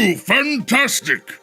Oh, fantastic!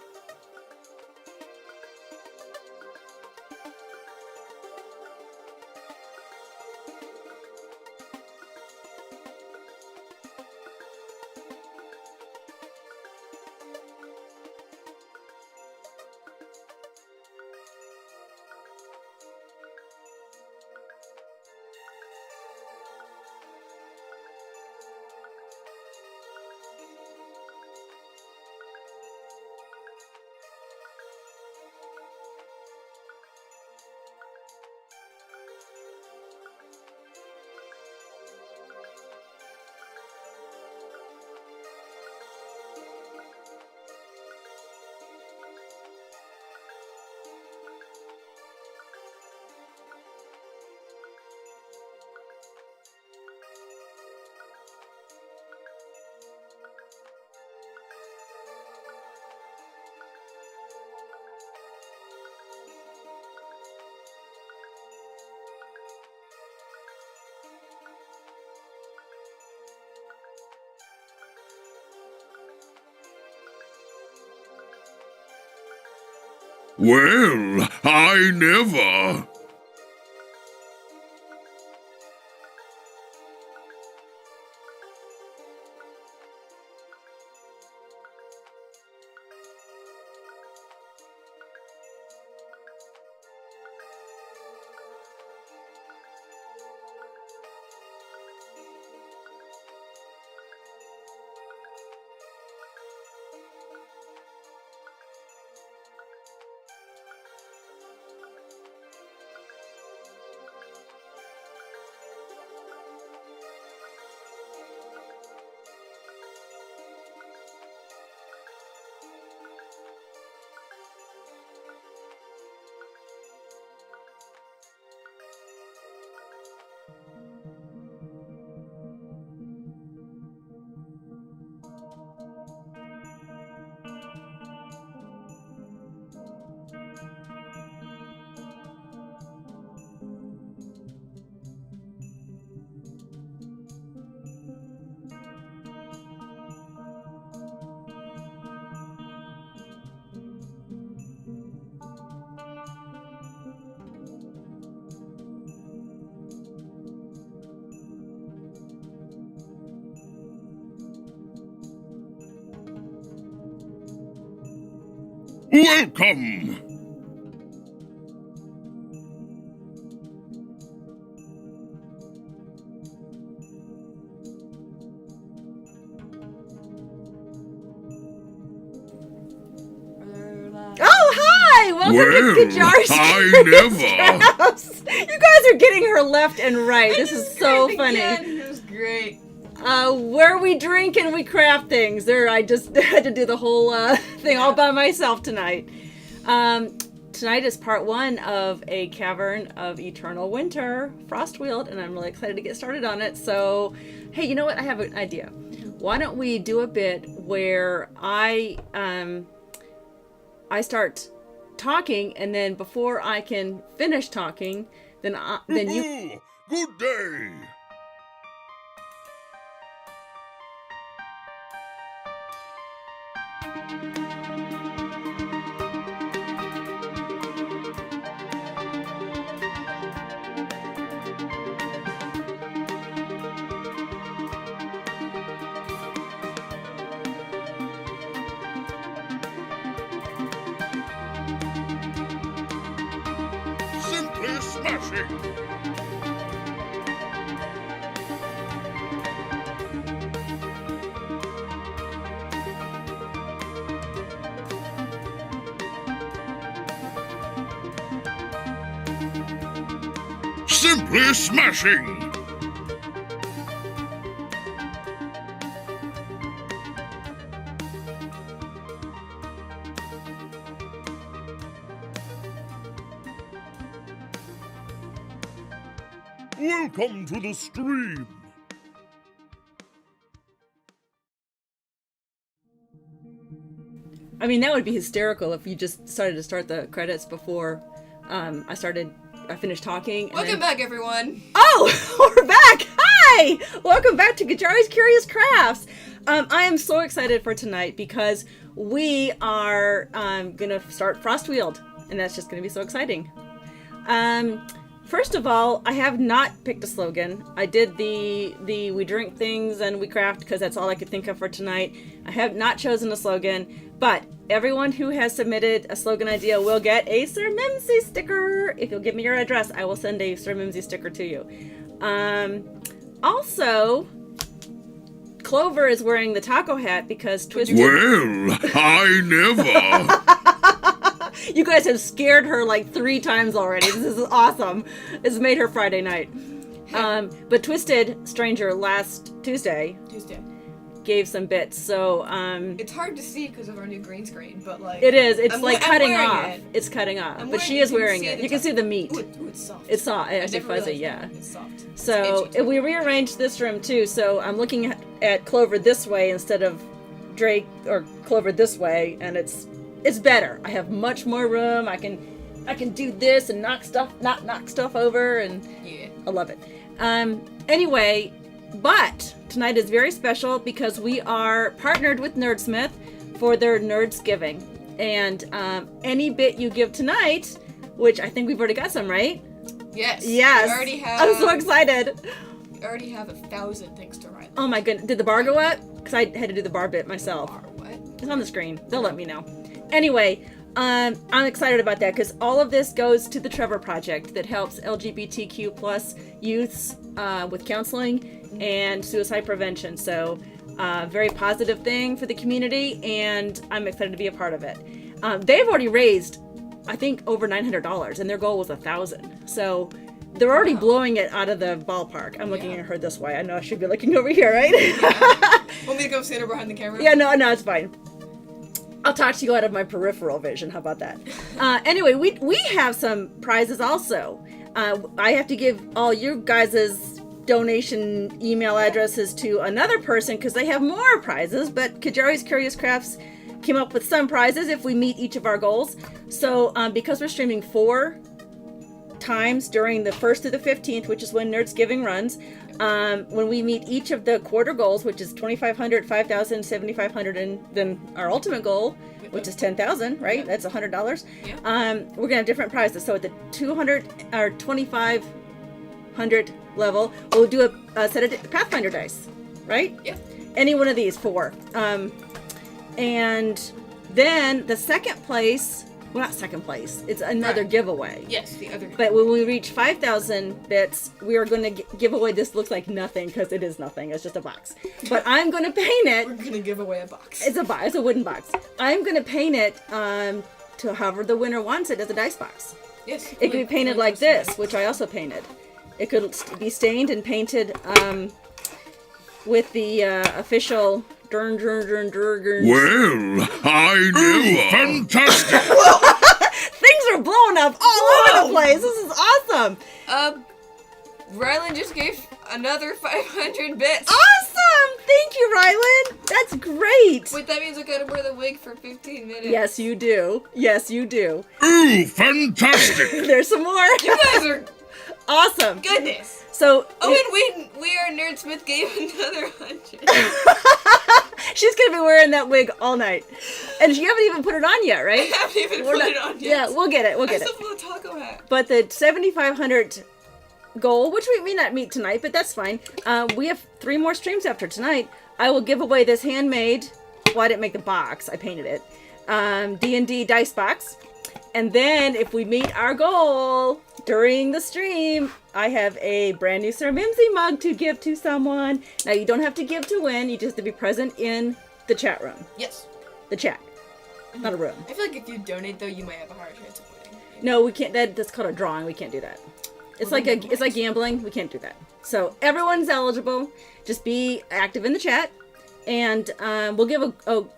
Well, I never. Welcome! Oh, hi! Welcome to Qyjari's I never. house. You guys are getting her left and right. This is so funny. It was great. Where we drink and we craft things. I just had to do the whole thing all by myself tonight. Tonight is part 1 of a Cavern of Eternal Winter, Frostweald, and I'm really excited to get started on it. So, hey, you know what? I have an idea. Why don't we do a bit where I start talking, and then before I can finish talking, then you. Good day. Simply smashing. Simply smashing! Welcome to the stream! I mean, that would be hysterical if you just started to start the credits before I finished talking. Welcome back, everyone. Oh, we're back! Hi! Hi! Welcome back to Qyjari's Curious Crafts. I am so excited for tonight because we are going to start Frostweald, and that's just going to be so exciting. First of all, I have not picked a slogan. I did the we drink things and we craft because that's all I could think of for tonight. I have not chosen a slogan, but everyone who has submitted a slogan idea will get a Sir Mimsy sticker. If you'll give me your address, I will send a Sir Mimsy sticker to you. Also, Clover is wearing the taco hat because Twisted... Well, I never. You guys have scared her like 3 times already. This is awesome. It's made her Friday night. But Twisted Stranger last Tuesday gave some bits, so it's hard to see because of our new green screen, but like it is. It's like I'm cutting wearing off. it. It's cutting off, I'm but wearing she it. is You can wearing see it. the You can see the meat. Ooh, it's soft. It's soft. I It's never fuzzy. realized Yeah. It's soft. So It's itchy. we rearranged this room too. So I'm looking at Clover this way instead of Drake or Clover this way, and it's better. I have much more room. I can do this and not knock stuff over, and Yeah. I love it. Anyway, but tonight is very special because we are partnered with Nerdsmith for their Nerds Giving, and any bit you give tonight, which I think we've already got some, right? Yes. Yes. We already have. I'm so excited. We already have 1,000 thanks to Rhylintv. Oh my goodness. Did the bar go up? Because I had to do the bar bit myself. What? It's on the screen. They'll let me know. Anyway, I'm excited about that because all of this goes to the Trevor Project that helps LGBTQ plus youths with counseling and suicide prevention. So very positive thing for the community, and I'm excited to be a part of it. They've already raised, I think, over $900, and their goal was 1,000. So they're already blowing it out of the ballpark. I'm looking at her this way. I know I should be looking over here, right? Want me to go stand her behind the camera? Yeah, no, it's fine. I'll talk to you out of my peripheral vision. How about that? Anyway, we have some prizes also. I have to give all you guys' donation email addresses to another person because they have more prizes, but Qyjari's Curious Crafts came up with some prizes if we meet each of our goals. So because we're streaming 4 times during the 1st through the 15th, which is when Nerds Giving runs, when we meet each of the quarter goals, which is 2,500, 5,000, 7,500, and then our ultimate goal, which is 10,000, right? That's $100. Yeah. We're gonna have different prizes. So at the 200 or 2,500 level, we'll do a set of Pathfinder dice, right? Yeah. Any one of these 4. And then the second place, well, not second place, it's another Right. giveaway. Yes, the other. But when we reach 5,000 bits, we are going to give away, this looks like nothing because it is nothing. It's just a box. But I'm going to paint it. We're gonna give away a box. It's a box. It's a wooden box. I'm going to paint it to however the winner wants it as a dice box. Yes. It could be painted like this, which I also painted. It could be stained and painted with the official Well, I never. Fantastic. Things are blowing up all over the place. This is awesome. Rhylintv just gave another 500 bits. Awesome! Thank you, Rhylintv. That's great. Wait, that means I gotta wear the wig for 15 minutes. Yes, you do. Yes, you do. Ooh, fantastic. There's some more. You guys are Awesome. goodness. So, Oh, and WeAreNerdsmith gave another 100. she's going to be wearing that wig all night. And you haven't even put it on yet, I right? haven't even We're put not- it on yet. Yeah, we'll get it. We'll I get it. still have a taco hat. But the 7,500 goal, which we may not meet tonight, but that's fine. We have 3 more streams after tonight. I will give away this handmade, well, I didn't make the box, I painted it, D&D dice box. And then if we meet our goal during the stream, I have a brand new Sir Mimsy mug to give to someone. Now you don't have to give to win, you just have to be present in the chat room. Yes. The chat, not a room. I feel like if you donate, though, you might have a hard chance of winning. No, we can't. That's called a drawing. We can't do that. It's Well, like then it's like gambling. We can't do that. So everyone's eligible. Just be active in the chat, and we'll give a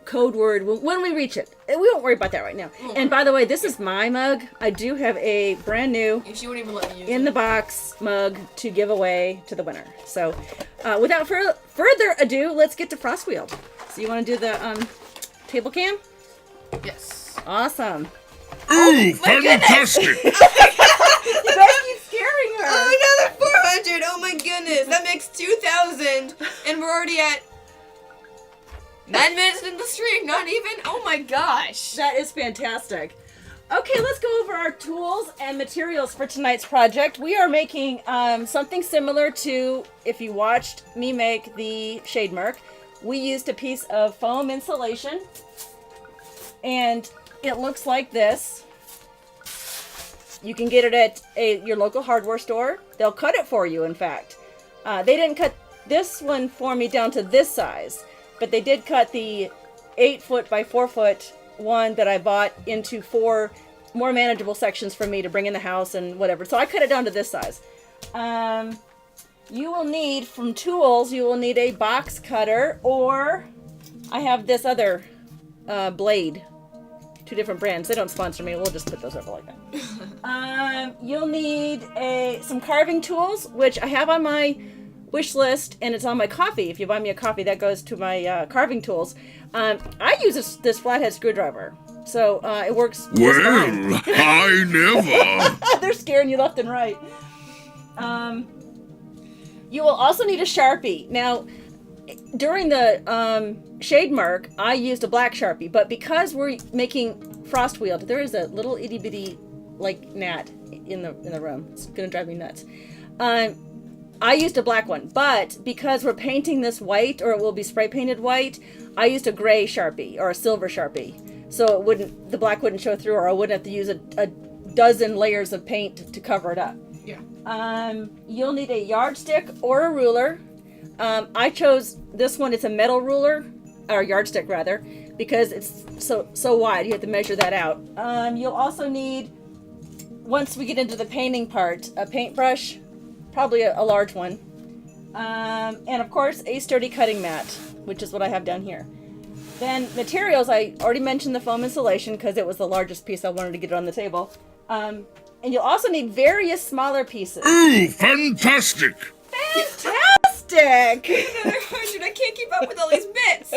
code word when we reach it. We won't worry about that right now. And by the way, this is my mug. I do have a brand new If she won't even let me use in it. the box mug to give away to the winner. So without further ado, let's get to Frostweald. So you want to do the table cam? Yes. Awesome. Ooh, fantastic. You guys keep scaring her. Oh, another 400! Oh my goodness! That makes 2,000 And we're already at 9 minutes in the stream, not even? Oh my gosh. That is fantastic. Okay, let's go over our tools and materials for tonight's project. We are making something similar to if you watched me make the shade mark. We used a piece of foam insulation, and it looks like this. You can get it at your local hardware store. They'll cut it for you, in fact. They didn't cut this one for me down to this size, but they did cut the 8-foot by 4-foot one that I bought into 4 more manageable sections for me to bring in the house and whatever. So I cut it down to this size. You will need, from tools, you will need a box cutter, or I have this other blade. 2 different brands. They don't sponsor me. We'll just put those over like that. You'll need some carving tools, which I have on my wish list, and it's on my coffee. If you buy me a coffee, that goes to my carving tools. I use this flathead screwdriver, so it works just fine. Well, I never. They're scaring you left and right. You will also need a Sharpie. Now, during the shade mark, I used a black Sharpie, but because we're making Frostweald, there is a little itty bitty like gnat in the room. It's gonna drive me nuts. I used a black one, but because we're painting this white, or it will be spray painted white, I used a gray Sharpie or a silver Sharpie, so the black wouldn't show through, or I wouldn't have to use a dozen layers of paint to cover it up. Yeah. You'll need a yardstick or a ruler. I chose this one. It's a metal ruler, or yardstick rather, because it's so wide. You have to measure that out. You'll also need, once we get into the painting part, a paintbrush, probably a large one, and of course a sturdy cutting mat, which is what I have down here. Then materials, I already mentioned the foam insulation because it was the largest piece. I wanted to get it on the table. And you'll also need various smaller pieces. Ooh, fantastic. Fantastic! Another 100. I can't keep up with all these bits.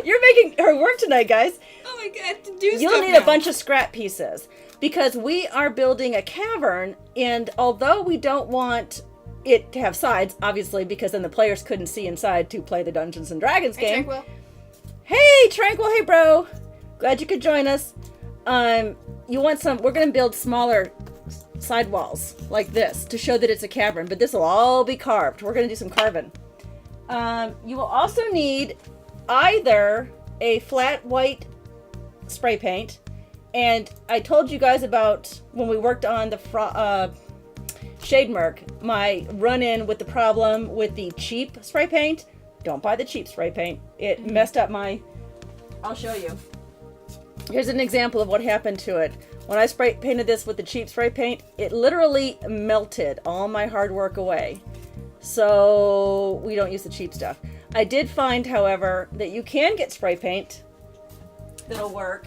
You're making her work tonight, guys. Oh my god, I have to do You'll stuff need now. a bunch of scrap pieces because we are building a cavern, and although we don't want it to have sides, obviously, because then the players couldn't see inside to play the Dungeons and Dragons Hey, game. Tranquil. Hey, Tranquil. Hey, bro. Glad you could join us. You want some? We're gonna build smaller side walls like this to show that it's a cavern, but this will all be carved. We're gonna do some carving. You will also need either a flat white spray paint, and I told you guys about when we worked on the shade mark, my run-in with the problem with the cheap spray paint. Don't buy the cheap spray paint. It messed up I'll show you. Here's an example of what happened to it. When I spray painted this with the cheap spray paint, it literally melted all my hard work away. So we don't use the cheap stuff. I did find, however, that you can get spray paint that'll work.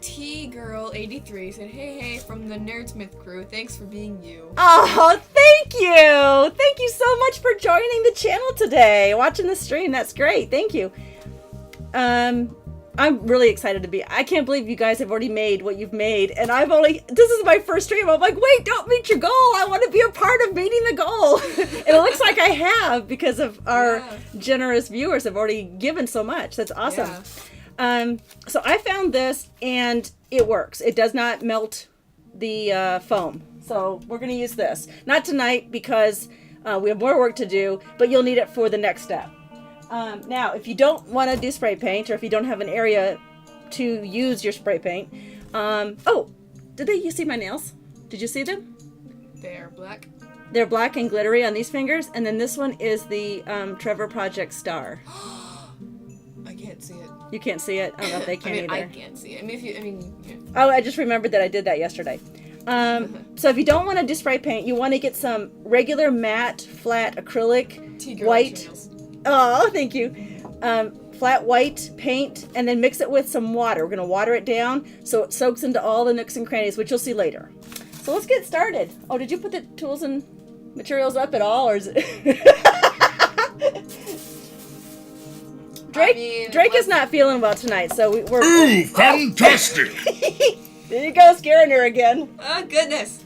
T-Girl83 said, hey, from the Nerdsmith crew, thanks for being you. Oh, thank you! Thank you so much for joining the channel today, watching the stream. That's great. Thank you. I'm really excited to be. I can't believe you guys have already made what you've made, and this is my first stream. I'm like, wait, don't meet your goal. I want to be a part of meeting the goal. And it looks like I have, because of our generous viewers have already given so much. That's awesome. Yeah. So I found this, and it works. It does not melt the foam. So we're going to use this. Not tonight, because we have more work to do, but you'll need it for the next step. Now, if you don't want to do spray paint, or if you don't have an area to use your spray paint, oh, did you see my nails? Did you see them? They're black. They're black and glittery on these fingers, and then this one is the Trevor Project star. I can't see it. You can't see it? I don't know if they can either. I can't see it. Yeah. Oh, I just remembered that I did that yesterday. So if you don't want to do spray paint, you want to get some regular matte, flat acrylic, T-Girl white. channels. Oh, thank you. Flat white paint, and then mix it with some water. We're going to water it down so it soaks into all the nooks and crannies, which you'll see later. So let's get started. Oh, did you put the tools and materials up at all, or is it? Drake is not feeling well tonight, so we're. Ooh, fantastic. There you go, scaring her again. Oh goodness.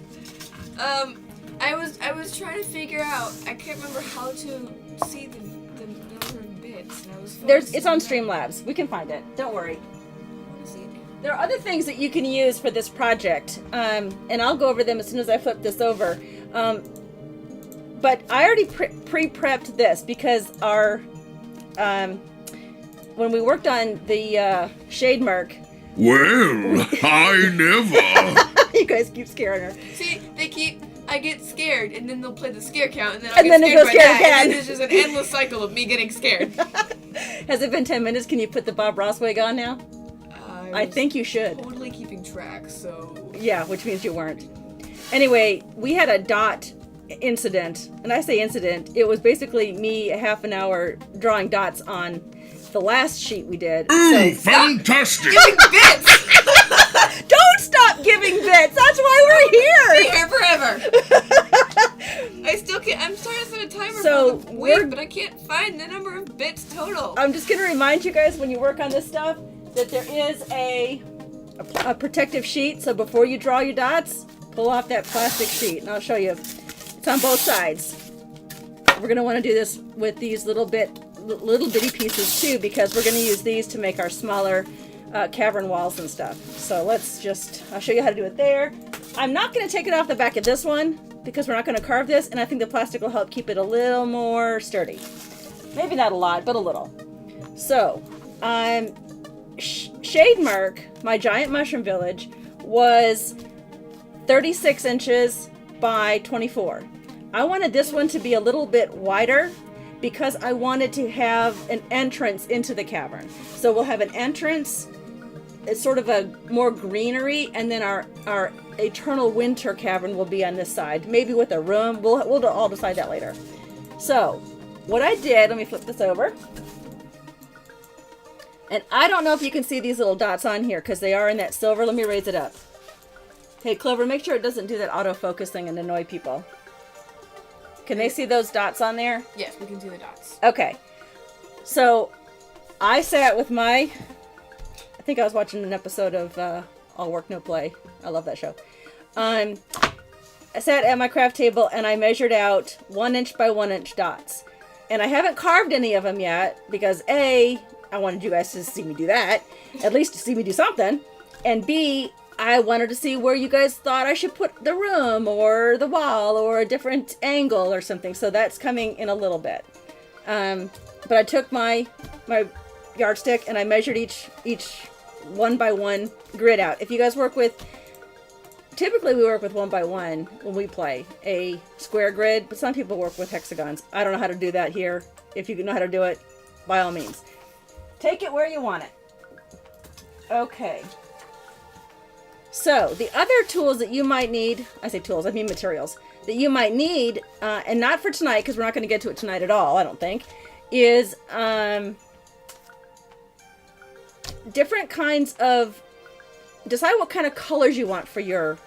I was trying to figure out. I can't remember how to see the It's on Streamlabs. We can find it. Don't worry. There are other things that you can use for this project, and I'll go over them as soon as I flip this over. But I already pre-prepped this because our when we worked on the Shade Merc. Well, I never. You guys keep scaring her. See, I get scared, and then they'll play the scare count, and then And then it goes scared again. And then it's just an endless cycle of me getting scared. Has it been 10 minutes? Can you put the Bob Ross wig on now? I think you should. Totally keeping track, so... Yeah, which means you weren't. Anyway, we had a dot incident, and I say incident, it was basically me a half an hour drawing dots on the last sheet we did. Ooh, fantastic! Giving bits! Don't stop giving bits! That's why we're Be here! here forever! I still can't... I'm trying to set a timer So, for the wig, but I can't find the number of bits total. I'm just going to remind you guys when you work on this stuff that there is a protective sheet, so before you draw your dots, pull off that plastic sheet, and I'll show you. It's on both sides. We're going to want to do this with these little bitty pieces too, because we're going to use these to make our smaller cavern walls and stuff. So I'll show you how to do it there. I'm not going to take it off the back of this one because we're not going to carve this, and I think the plastic will help keep it a little more sturdy. Maybe not a lot, but a little. So, Shade Merc, my giant mushroom village, was 36 inches by 24. I wanted this one to be a little bit wider because I wanted to have an entrance into the cavern. So we'll have an entrance, it's sort of a more greenery, and then our eternal winter cavern will be on this side, maybe with a room. We'll all decide that later. So what I did, let me flip this over. And I don't know if you can see these little dots on here because they are in that silver. Let me raise it up. Hey, Clover, make sure it doesn't do that autofocus thing and annoy people. Can they see those dots on there? Yes, we can see the dots. Okay. So, I sat with I think I was watching an episode of All Work, No Play. I love that show. I sat at my craft table and I measured out 1 inch by 1 inch dots. And I haven't carved any of them yet because A, I wanted you guys to see me do that, at least to see me do something. And B, I wanted to see where you guys thought I should put the room or the wall or a different angle or something. So that's coming in a little bit. But I took my yardstick and I measured each 1 by 1 grid out. If you guys typically we work with 1 by 1 when we play a square grid, but some people work with hexagons. I don't know how to do that here. If you know how to do it, by all means. Take it where you want it. Okay. So, the other tools that you might need, I say tools, I mean materials, that you might need, and not for tonight, because we're not going to get to it tonight at all, I don't think, is different kinds of, decide what kind of colors you want for your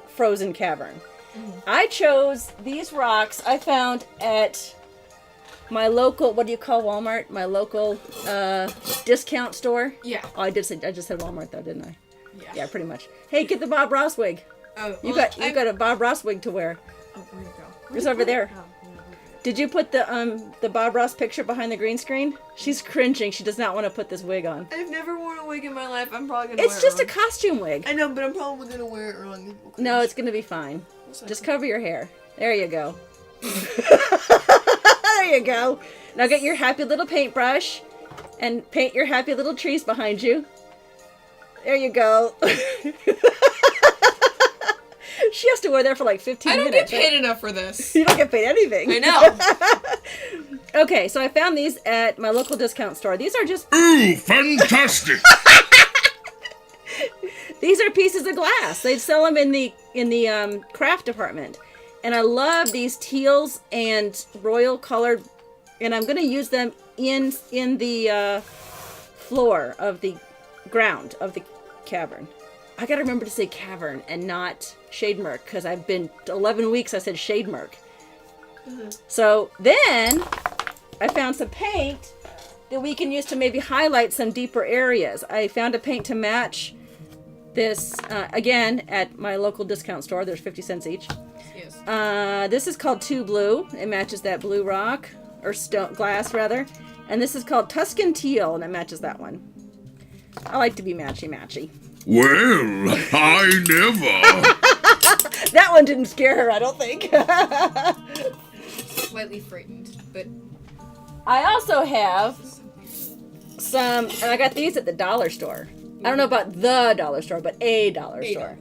frozen cavern. Mm-hmm. I chose these rocks I found at my local, what do you call Walmart? My local discount store? Yeah. Oh, I just said Walmart though, didn't I? Yeah. Yeah, pretty much. Hey, get the Bob Ross wig. Oh, You've got a Bob Ross wig to wear. Oh, where'd it go? It's over there. Did you put the Bob Ross picture behind the green screen? She's cringing. She does not want to put this wig on. I've never worn a wig in my life. I'm probably gonna wear it It's just wrong. a costume wig. I know, but I'm probably gonna wear it wrong. No, it's gonna be fine. Just cover your hair. There you go. There you go. Now get your happy little paintbrush and paint your happy little trees behind you. There you go. She has to wear that for like 15 minutes. I don't get paid enough for this. You don't get paid anything. I know. Okay, so I found these at my local discount store. These are just... Ooh, fantastic! These are pieces of glass. They sell them in the craft department. And I love these teals and royal colored, and I'm going to use them in the floor of the ground of the cavern. I got to remember to say cavern and not shade merc, because I've been 11 weeks I said shade merc. Mm-hmm. So then I found some paint that we can use to maybe highlight some deeper areas. I found a paint to match this, again, at my local discount store. There's 50 cents each. Yes. This is called 2 Blue. It matches that blue rock, or stone glass rather. And this is called Tuscan Teal, and it matches that one. I like to be matchy-matchy. Well, I never. That one didn't scare her, I don't think. Slightly frightened, but I also have some, and I got these at the dollar store. I don't know about the dollar store, but a dollar store.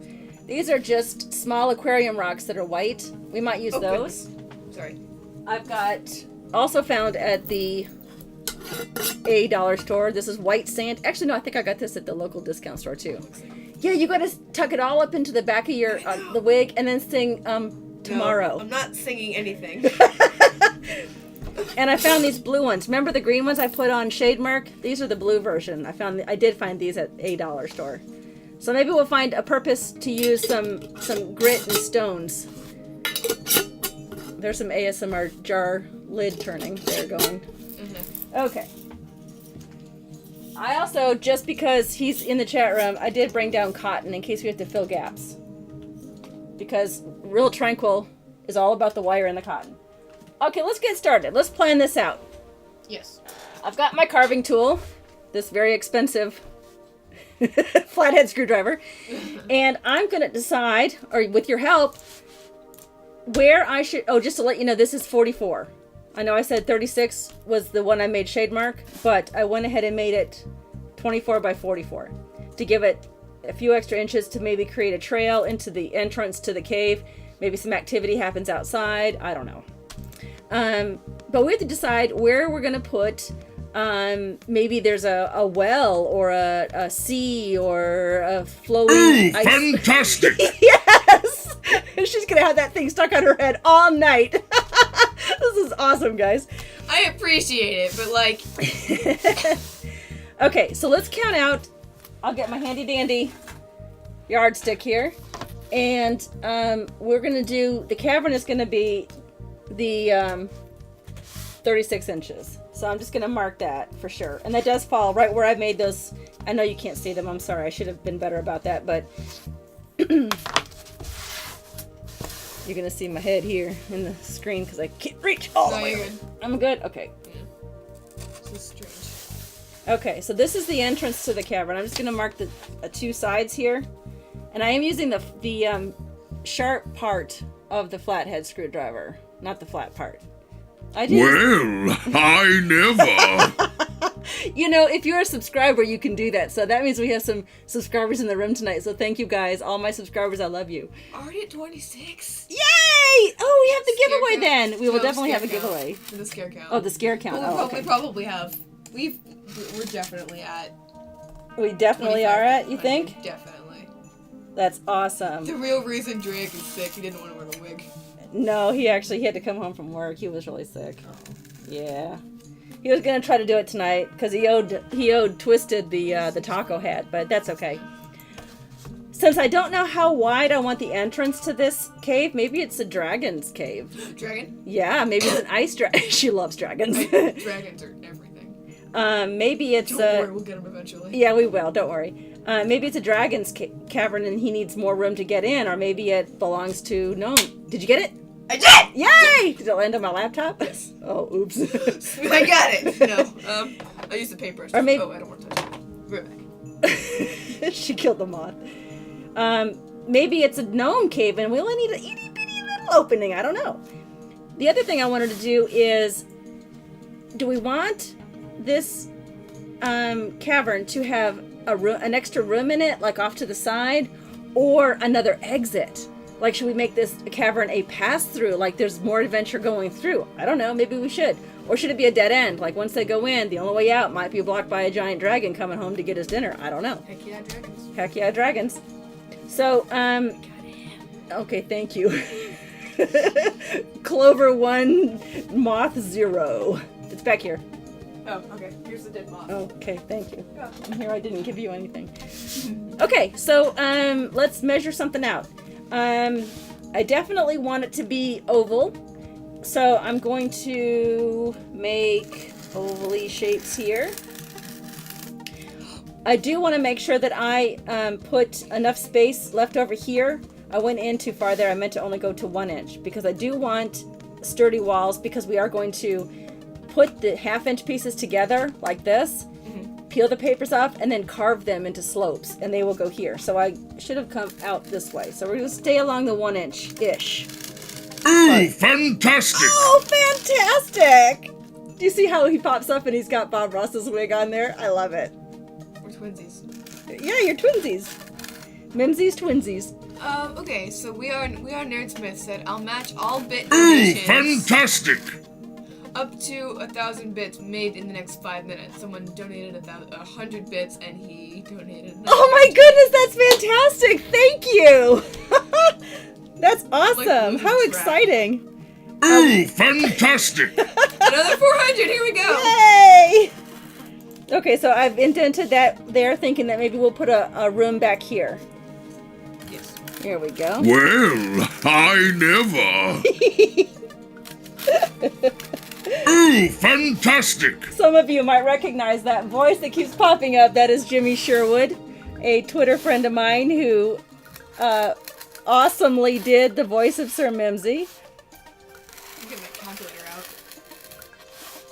These are just small aquarium rocks that are white. We might use those. Goodness. Sorry. I've got, also found at the a dollar store, this is white sand. Actually, no, I think I got this at the local discount store too. Yeah, you gotta tuck it all up into the back of your, the wig, and then sing, Tomorrow. No, I'm not singing anything. And I found these blue ones. Remember the green ones I put on Shade Mark? These are the blue version. I did find these at a dollar store. So maybe we'll find a purpose to use some grit and stones. There's some ASMR jar lid turning. There going. Mm-hmm. Okay. I also, just because he's in the chat room, I did bring down cotton in case we have to fill gaps. Because Real Tranquil is all about the wire and the cotton. Okay, let's get started. Let's plan this out. Yes. I've got my carving tool, this very expensive flathead screwdriver, and I'm going to decide, or with your help, where I should, just to let you know, this is 44. I know I said 36 was the one I made Shade Mark, but I went ahead and made it 24 by 44 to give it a few extra inches to maybe create a trail into the entrance to the cave. Maybe some activity happens outside. I don't know. But we have to decide where we're going to put, maybe there's a well or a sea or a floating Ooh, ice. fantastic! Yes! She's going to have that thing stuck on her head all night. This is awesome, guys. I appreciate it, but like... Okay, so let's count out. I'll get my handy dandy yardstick here. And we're going to do, the cavern is going to be the 36 inches. So I'm just going to mark that for sure. And that does fall right where I made those. I know you can't see them. I'm sorry. I should have been better about that. But you're going to see my head here in the screen because I can't reach all the way. You're good. I'm good? Okay. Yeah. This is strange. Okay, so this is the entrance to the cavern. I'm just going to mark the two sides here. And I am using the sharp part of the flathead screwdriver, not the flat part. I do. Well, I never. You know, if you're a subscriber, you can do that. So that means we have some subscribers in the room tonight. So thank you guys, all my subscribers. I love you. Already at 26? Yay! Oh, we have the Scare giveaway count. then. We will No, definitely have a scare count. giveaway. The scare count. Oh, the scare count. Well, Okay. we probably have. We're definitely at. We definitely are at, you 25. think? Definitely. That's awesome. The real reason Drake is sick, he didn't want to wear the wig. No, he had to come home from work. He was really sick. Yeah. He was gonna try to do it tonight because he owed Twisted the taco hat, but that's okay. Since I don't know how wide I want the entrance to this cave, maybe it's a dragon's cave. Dragon? Yeah, maybe it's an ice dragon. She loves dragons. Dragons are everything. Maybe it's Don't worry, we'll get them eventually. Yeah, we will. Don't worry. Maybe it's a dragon's cavern and he needs more room to get in, or maybe it belongs to Gnome. Did you get it? I did! Yay! Did it land on my laptop? Yes. Oh, oops. I got it! No, I used the paintbrush. Or maybe- Oh, I don't want to touch it. Right back. She killed the moth. Maybe it's a gnome cave and we only need an itty bitty little opening. I don't know. The other thing I wanted to do is, do we want this cavern to have an extra room in it, like off to the side, or another exit? Like, should we make this cavern a pass-through, like there's more adventure going through? I don't know, maybe we should. Or should it be a dead end? Like, once they go in, the only way out might be blocked by a giant dragon coming home to get his dinner. I don't know. Heck yeah, dragons. Heck yeah, dragons. So, okay, thank you. Clover 1, Moth 0. It's back here. Oh, okay. Here's the dead moth. Okay, thank you. And here I didn't give you anything. Okay, so let's measure something out. I definitely want it to be oval, so I'm going to make ovally shapes here. I do want to make sure that I put enough space left over here. I went in too far there. I meant to only go to 1 inch because I do want sturdy walls, because we are going to put the 1/2-inch pieces together like this, peel the papers off, and then carve them into slopes, and they will go here. So I should have come out this way. So we're going to stay along the 1-inch-ish. Ooh, fantastic! Oh, fantastic! Do you see how he pops up and he's got Bob Ross's wig on there? I love it. We're twinsies. Yeah, you're twinsies. Mimsies, twinsies. Okay, so we are Nerdsmith said I'll match all bit Ooh, donations fantastic! up to 1,000 bits made in the next 5 minutes. Someone donated 100 bits and he donated another. Oh my goodness, that's fantastic! Thank you! That's awesome! Like How track. exciting! Ooh, fantastic! Another 400, here we go! Yay! Okay, so I've indented that there, thinking that maybe we'll put a room back here. Yes. Here we go. Well, I never. Ooh, fantastic! Some of you might recognize that voice that keeps popping up. That is JimmySherwood, a Twitter friend of mine who awesomely did the voice of Sir Mimsy. I'll get my calculator out.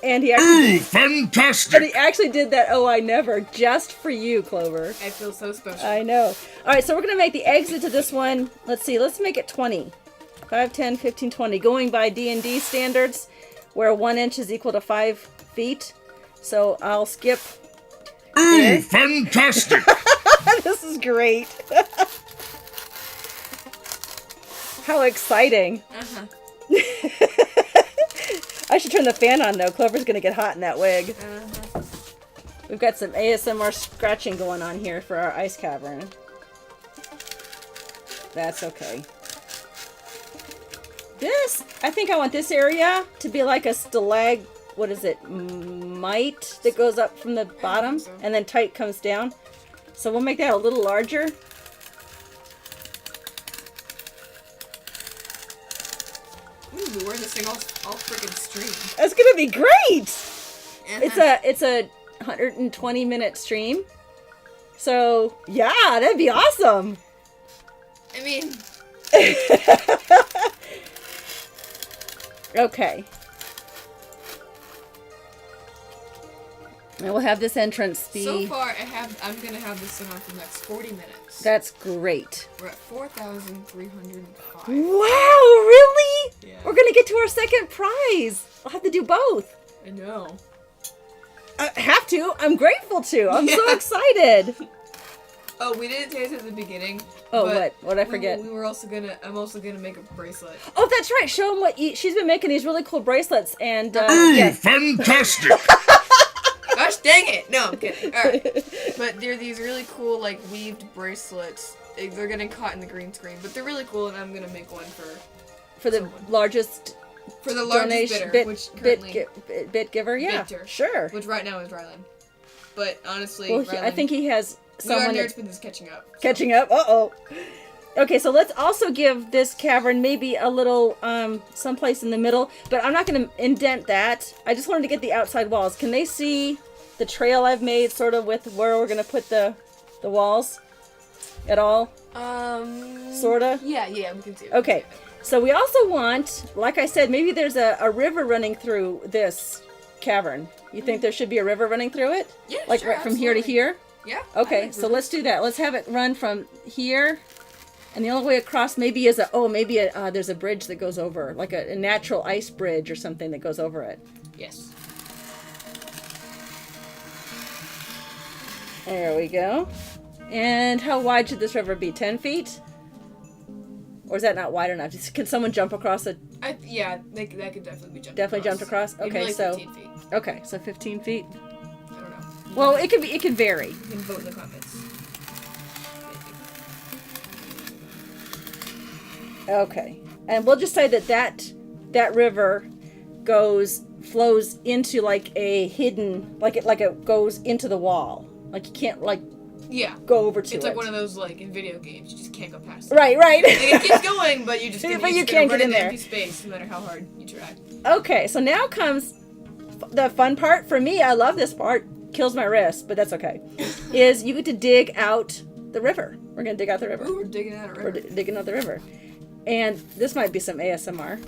And he actually Ooh, fantastic! and he actually did that "Oh, I never" just for you, Clover. I feel so special. I know. All right, so we're going to make the exit to this one. Let's see. Let's make it 20. 5, 10, 15, 20. Going by D&D standards, where 1 inch is equal to 5 feet. So I'll skip. Ooh, there. fantastic! This is great. How exciting. Uh-huh. I should turn the fan on, though. Clover's going to get hot in that wig. Uh-huh. We've got some ASMR scratching going on here for our ice cavern. That's okay. This, I think I want this area to be like a what is it, mite that goes up from the bottom so. and then tight comes down. So we'll make that a little larger. Ooh, we're in this thing all freaking stream. That's gonna be great. Uh-huh. It's a 120-minute stream. So yeah, that'd be awesome. I mean, Okay. And we'll have this entrance be. so far I'm gonna have this thing on for the next 40 minutes. That's great. We're at 4,305. Wow, really? Yeah. We're gonna get to our second prize. I'll have to do both. I know. I have to. I'm grateful to. I'm so Yeah. excited. Oh, we didn't say this at the beginning. Oh, but what? What'd I forget? We were also gonna. I'm also gonna make a bracelet. Oh, that's right. Show them what she's been making these really cool bracelets. And Ooh, yes. fantastic! Gosh dang it! No, I'm kidding. All right, but they're these really cool like weaved bracelets. They're getting caught in the green screen, but they're really cool, and I'm gonna make one For the someone. largest for the largest donation bidder, which currently bit giver. Yeah, Bidder. sure. which right now is Rhylintv. But honestly, Well, I Rhylintv, think he has someone that's WeAreNerdsmith is catching up. so- catching up. Uh-oh. Okay, so let's also give this cavern maybe a little, someplace in the middle, but I'm not going to indent that. I just wanted to get the outside walls. Can they see the trail I've made sort of with where we're going to put the walls at all? Sorta? Yeah, we can see. Okay, so we also want, like I said, maybe there's a river running through this cavern. You think there should be a river running through it? Yeah, Like sure, right from here to absolutely. here? Yeah. Okay, I like so rivers. let's do that. Let's have it run from here, and the only way across maybe is there's a bridge that goes over, like a natural ice bridge or something that goes over it. Yes. There we go. And how wide should this river be? 10 feet? Or is that not wide enough? Can someone jump across it? Yeah, that could definitely be jumped. Definitely jumped across? Maybe Okay, like so 15 feet. okay, so 15 feet. I don't know. Well, it could vary. You can vote in the comments. Okay, and we'll just say that river flows into like a hidden, like it goes into the wall. Like you can't Yeah. go over to it. It's like one of those like in video games. You just can't go past it. Right. Like, it keeps going, but you just But you're you just can't gonna get run in into there. empty space, no matter how hard you try. Okay, so now comes the fun part for me. I love this part. Kills my wrist, but that's okay. Is you get to dig out the river. We're gonna dig out the river. Ooh, we're digging out a We're river. digging out the river, and this might be some ASMR.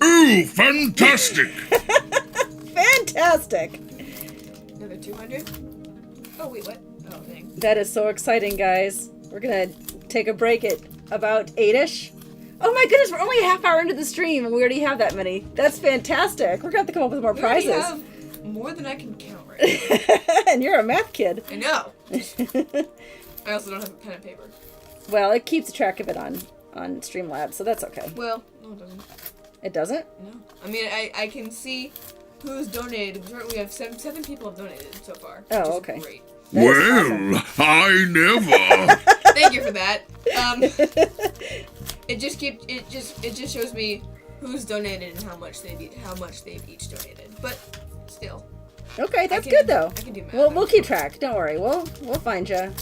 Ooh, fantastic! fantastic. Another 200. Oh wait, what? Oh, dang. That is so exciting, guys. We're gonna take a break at about 8-ish. Oh my goodness, we're only a half hour into the stream and we already have that many. That's fantastic. We're gonna have to come up with more prizes. We already have more than I can count right now. And you're a math kid. I know. I also don't have a pen and paper. Well, it keeps track of it on Streamlabs, so that's okay. Well, no, it doesn't. It doesn't? No. I mean, I can see who's donated. We have seven people have donated so far. Oh, which is okay. Great. Well, I never. Thank you for that. It just shows me who's donated and how much they've each donated. But still. Okay, that's good though. I can do math. We'll keep track. Don't worry. We'll find you.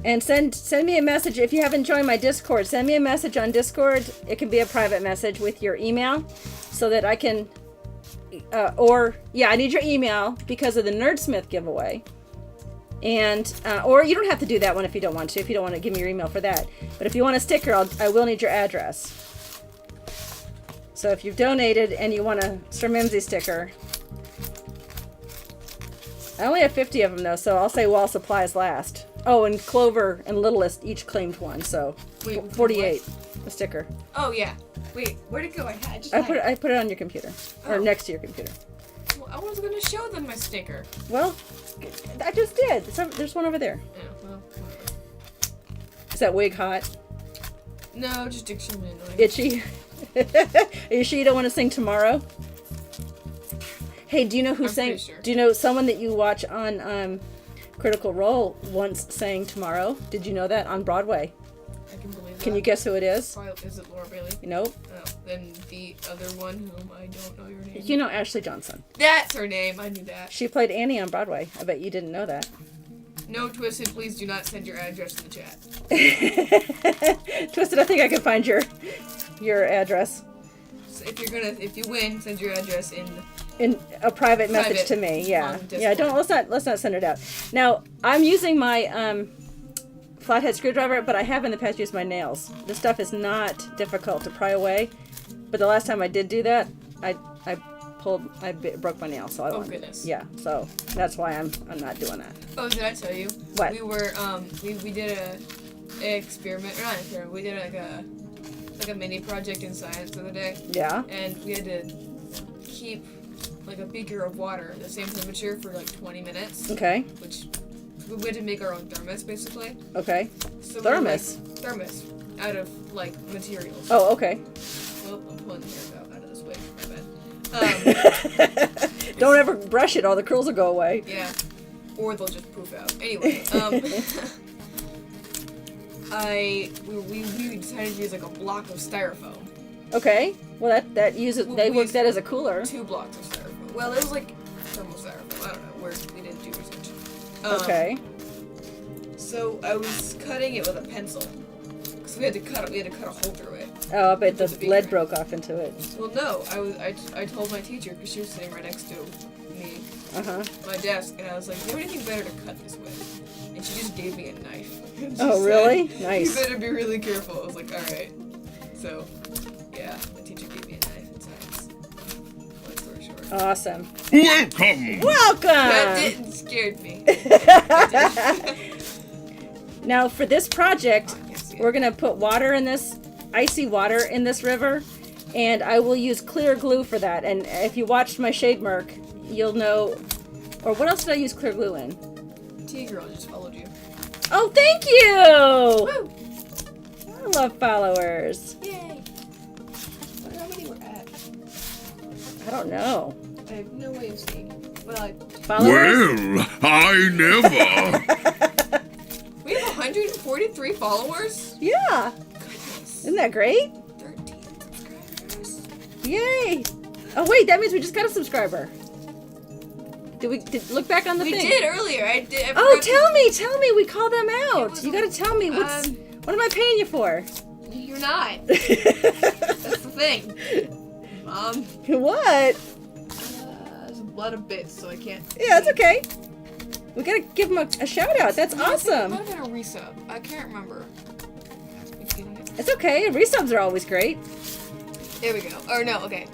And send me a message if you haven't joined my Discord. Send me a message on Discord. It can be a private message with your email, so that I can. I need your email because of the Nerdsmith giveaway. And or you don't have to do that one if you don't want to. If you don't want to give me your email for that, but if you want a sticker, I will need your address. So if you've donated and you want a Sir Mimsy sticker, I only have 50 of them though, so I'll say while supplies last. Oh, and Clover and Littlest each claimed one, so Wait, 48 a sticker. Oh yeah. Wait, where'd it go? I put it on your computer or next to your computer. Well, I was gonna show them my sticker. Well, I just did. There's one over there. Yeah, well, whatever. Is that wig hot? No, just extremely annoying. Itchy? Are you sure you don't want to sing tomorrow? Hey, do you know who I'm sang? pretty sure. Do you know someone that you watch on Critical Role once sang Tomorrow? Did you know that on Broadway? I can believe that. Can you guess who it is? Probably, is it Laura Bailey? Nope. Oh, then the other one whom I don't know your name. You know Ashley Johnson. That's her name. I knew that. She played Annie on Broadway. I bet you didn't know that. No, Twisted, please do not send your address in the chat. Twisted, I think I can find your address. So if you win, send your address In a private message to me, yeah. Yeah, let's not send it out. Now, I'm using my flathead screwdriver, but I have in the past used my nails. This stuff is not difficult to pry away, but the last time I did do that, I broke my nail, so I don't. Goodness. Yeah, so that's why I'm not doing that. Oh, did I tell you? What? We were we did an experiment, or not an experiment. We did like a mini project in science the other day. Yeah. And we had to keep like a beaker of water at the same temperature for like 20 minutes. Okay. Which we had to make our own thermos basically. Okay. So Thermos. Thermos out of like materials. Oh, okay. Well, I'm pulling the hair out of this wig. My bad. Don't ever brush it, all the curls will go away. Yeah. Or they'll just poof out. Anyway, we decided to use like a block of styrofoam. Okay. Well, they work that as a cooler. 2 blocks of styrofoam. Well, it was like thermal styrofoam. I don't know. We didn't do research. Okay. So I was cutting it with a pencil. Because we had to cut a hole through it. Oh, I bet the lead broke off into it. Well, no. I told my teacher, because she was sitting right next to me, my desk, and I was like, do you have anything better to cut this with? And she just gave me a knife. Oh, really? Nice. You better be really careful. I was like, alright. So, yeah, my teacher gave me a knife in science. Long story short. Awesome. Welcome. That didn't scare me. Now, for this project, we're going to put icy water in this river, and I will use clear glue for that. And if you watched my shade mark, you'll know. Or what else did I use clear glue in? T-Girl just followed you. Oh, thank you! Woo! I love followers. Yay! I wonder how many we're at. I don't know. I have no way of seeing. Well, Followers? Well, I never. we have 143 followers? Yeah. Goodness. Isn't that great? 13 subscribers. Yay! Oh wait, that means we just got a subscriber. Did we look back on the We thing? did earlier. I did. Oh, tell me. We called them out. You gotta tell me what am I paying you for? You're not. That's the thing. What? There's a lot of bits, so I can't. Yeah, it's okay. We gotta give them a shout out. That's awesome. What about a resub? I can't remember. It's okay. Resubs are always great. There we go. Or no, okay.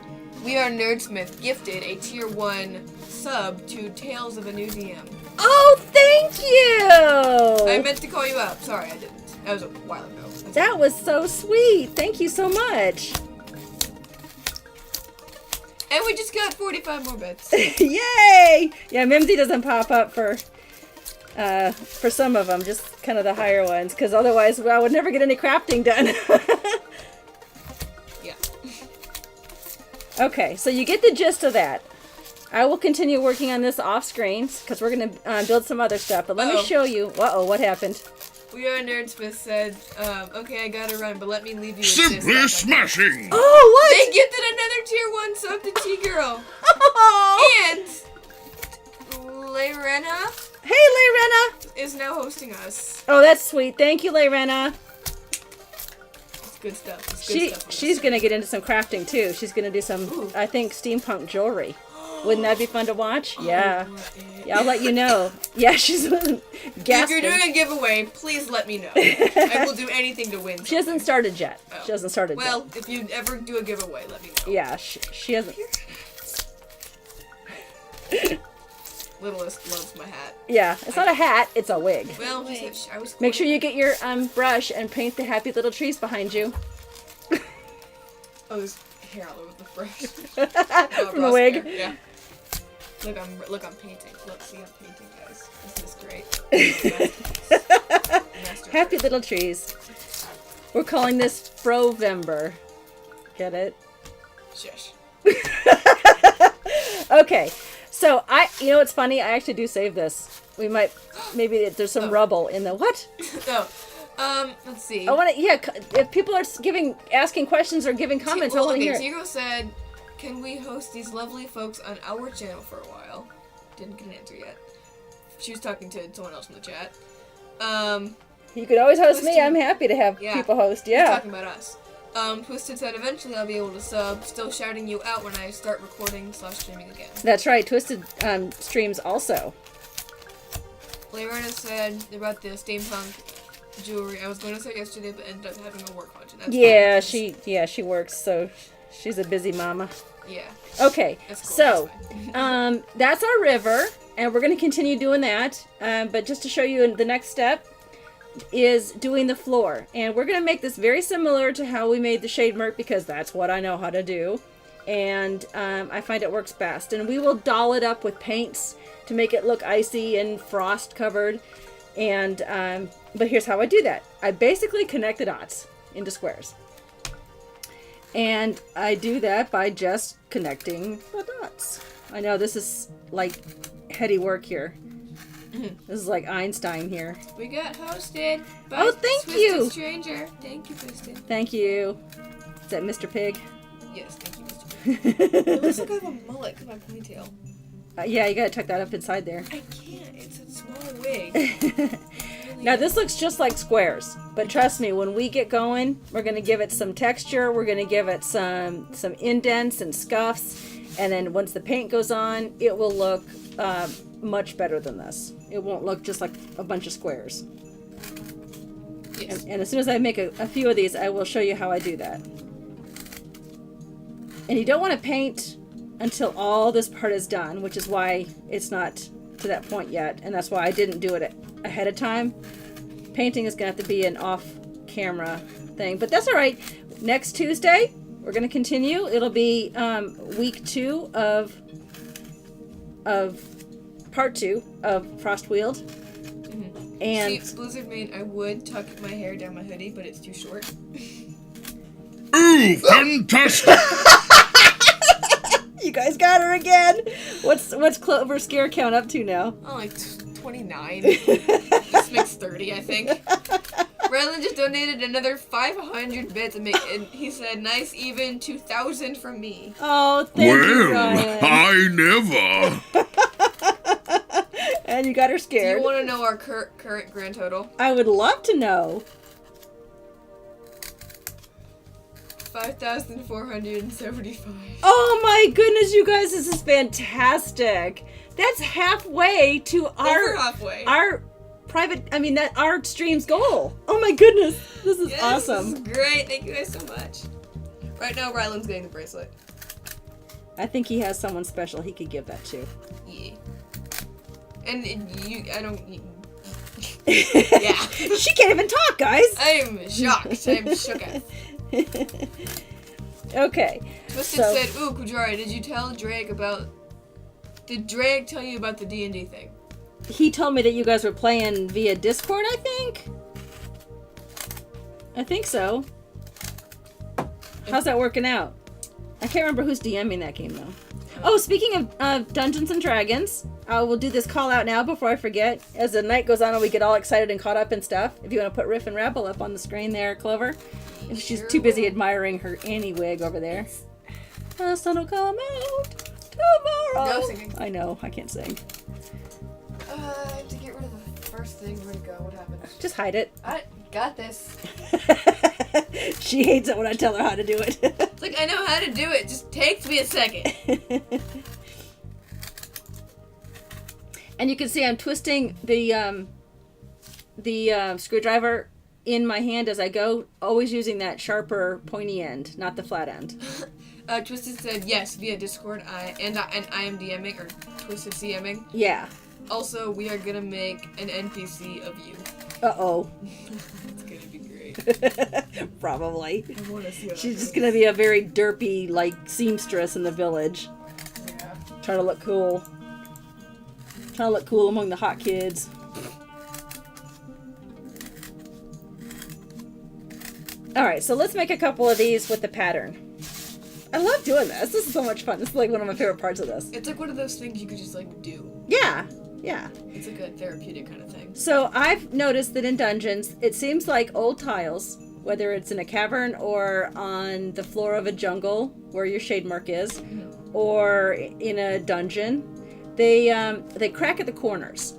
WeAreNerdsmith gifted a tier 1 sub to Tales of a New DM. Oh, thank you! I meant to call you out. Sorry, I didn't. That was a while ago. That was so sweet. Thank you so much. And we just got 45 more bits. Yay! Yeah, Mimsy doesn't pop up for some of them, just kind of the higher ones, because otherwise I would never get any crafting done. Yeah. Okay, so you get the gist of that. I will continue working on this off screen because we're going to build some other stuff. But let me show you. Uh-oh, what happened? WeAreNerdsmith said, okay, I gotta run, but let me leave you with Simply this. smashing! Oh, what? They gifted another tier 1 sub to T-Girl. Oh. And Leyrena Hey, Leyrena. is now hosting us. Oh, that's sweet. Thank you, Leyrena. It's good stuff. It's good stuff. She's going to get into some crafting, too. She's going to do some, I think, steampunk jewelry. Wouldn't that be fun to watch? Yeah. Yeah, I'll let you know. Yeah, she's gasping. If you're doing a giveaway, please let me know. I will do anything to win. She hasn't started yet. Oh. She hasn't started yet. Well, if you ever do a giveaway, let me know. Yeah, she hasn't. Littlest loves my hat. Yeah, it's not a hat, it's a wig. Well, I was. Make sure you get your brush and paint the happy little trees behind you. Oh, there's hair all over the brush. From the wig. Hair. Yeah. Look, I'm painting. Look, see, I'm painting, guys. This is great. Masterpiece. Happy little trees. We're calling this Frovember. Get it? Shush. Okay, so you know what's funny? I actually do save this. We might, maybe there's some rubble in the, what? Let's see. I want to, yeah, if people are asking questions or giving comments, I want to hear it. Tigo said, can we host these lovely folks on our channel for a while? Didn't get an answer yet. She was talking to someone else in the chat. You could always host me. I'm happy to have people host. She's Yeah. talking about us. Twisted said eventually I'll be able to sub. Still shouting you out when I start recording / streaming again. That's right. Twisted streams also. Leyrena said about the steampunk jewelry. I was going to say yesterday, but ended up having a work function. That's Yeah, she works, so she's a busy mama. Yeah. Okay, That's cool. so That's that's our river, and we're going to continue doing that. But just to show you, the next step is doing the floor, and we're going to make this very similar to how we made the shade murk because that's what I know how to do, and I find it works best. And we will doll it up with paints to make it look icy and frost covered. And but here's how I do that. I basically connect the dots into squares. And I do that by just connecting the dots. I know this is like heady work here. This is like Einstein here. We got hosted by Oh, thank Twisted you. Stranger. Thank you, Twisted. Thank you. Is that Mr. Pig? Yes, thank you, Mr. Pig. It looks like I have a mullet because my ponytail. Yeah, you gotta tuck that up inside there. I can't. It's a small wig. Now this looks just like squares, but trust me, when we get going, we're gonna give it some texture. We're gonna give it some indents and scuffs, and then once the paint goes on, it will look much better than this. It won't look just like a bunch of squares. Yes. And as soon as I make a few of these, I will show you how I do that. And you don't want to paint until all this part is done, which is why it's not to that point yet, and that's why I didn't do it ahead of time. Painting is going to have to be an off-camera thing, but that's all right. Next Tuesday, we're going to continue. It'll be week 2 of part 2 of Frostweald. Mm-hmm. And See, Blizzard made I would tuck my hair down my hoodie, but it's too short. Ooh, fantastic! you guys got her again. What's Clover scare count up to now? Oh, like 29. This makes 30, I think. Rhylintv just donated another 500 bits, and he said, "Nice even 2,000 from me." Oh, thank you, Well, Ryan. I never. And you got her Do scared. you want to know our current grand total? I would love to know. 5,475. Oh my goodness, you guys, this is fantastic. That's halfway to Over halfway. our our stream's goal. Oh my goodness, this is awesome. This is great. Thank you guys so much. Right now, Rhylint's getting the bracelet. I think he has someone special he could give that to. Yeah. And I don't. Yeah. She can't even talk, guys. I'm shocked. I'm shook. Okay. Twisted said, "Ooh, Qyjari, did you tell Drake about? Did Drake tell you about the D&D thing?" He told me that you guys were playing via Discord, I think. I think so. How's that working out? I can't remember who's DMing that game, though. Oh, speaking of Dungeons and Dragons, I will do this call out now before I forget. As the night goes on and we get all excited and caught up and stuff, if you want to put Riff and Rabble up on the screen there, Clover. If she's too busy admiring her Annie wig over there. The sun will come out tomorrow. No singing. I know, I can't sing. To get rid of the first thing, where'd it go? What happened? Just hide it. I got this. She hates it when I tell her how to do it. It's like, I know how to do it, just takes me a second. And you can see I'm twisting the screwdriver in my hand as I go, always using that sharper pointy end, not the flat end. Twisted said yes via Discord. I am DMing or Twisted CMing. Yeah. Also, we are gonna make an NPC of you. Uh-oh. It's gonna be great. Probably. I wanna see how She's that just goes. gonna be a very derpy, like, seamstress in the village. Yeah. Trying to look cool. Trying to look cool among the hot kids. Alright, so let's make a couple of these with the pattern. I love doing this. This is so much fun. This is like one of my favorite parts of this. It's like one of those things you could just like do. Yeah, yeah. It's like a therapeutic kind of thing. So I've noticed that in dungeons, it seems like old tiles, whether it's in a cavern or on the floor of a jungle where your shade mark is, or in a dungeon, they crack at the corners.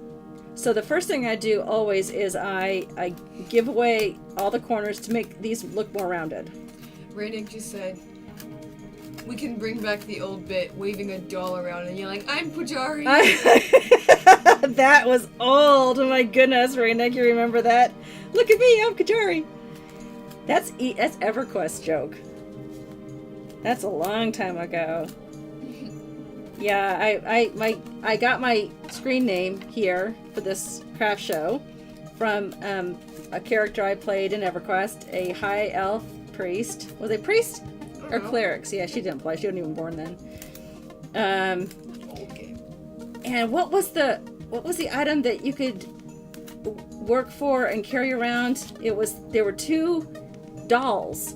So the first thing I do always is I give away all the corners to make these look more rounded. Reynic just said, we can bring back the old bit, waving a doll around and yelling, I'm Qyjari! That was old. Oh my goodness, Reynic, you remember that? Look at me, I'm Qyjari. That's EverQuest joke. That's a long time ago. Yeah, I got my screen name here for this craft show from a character I played in EverQuest, a high elf priest. Was it priest? Or clerics? Yeah, she didn't play. She wasn't even born then. Old game. And what was the item that you could work for and carry around? There were two dolls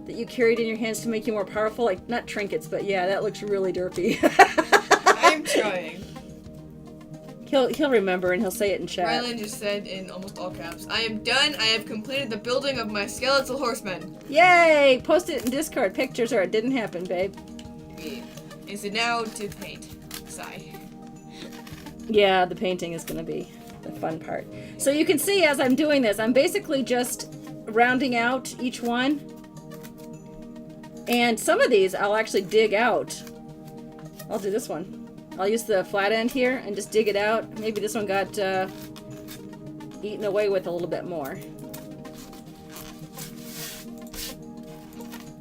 that you carried in your hands to make you more powerful, like not trinkets, but yeah, that looks really derpy. I'm trying. He'll remember and he'll say it in chat. Rylan just said in almost all caps, I am done. I have completed the building of my skeletal horseman. Yay! Post it in Discord pictures or it didn't happen, babe. Is it now to paint? Sigh. Yeah, the painting is going to be the fun part. So you can see as I'm doing this, I'm basically just rounding out each one. And some of these I'll actually dig out. I'll do this one. I'll use the flat end here and just dig it out. Maybe this one got eaten away with a little bit more.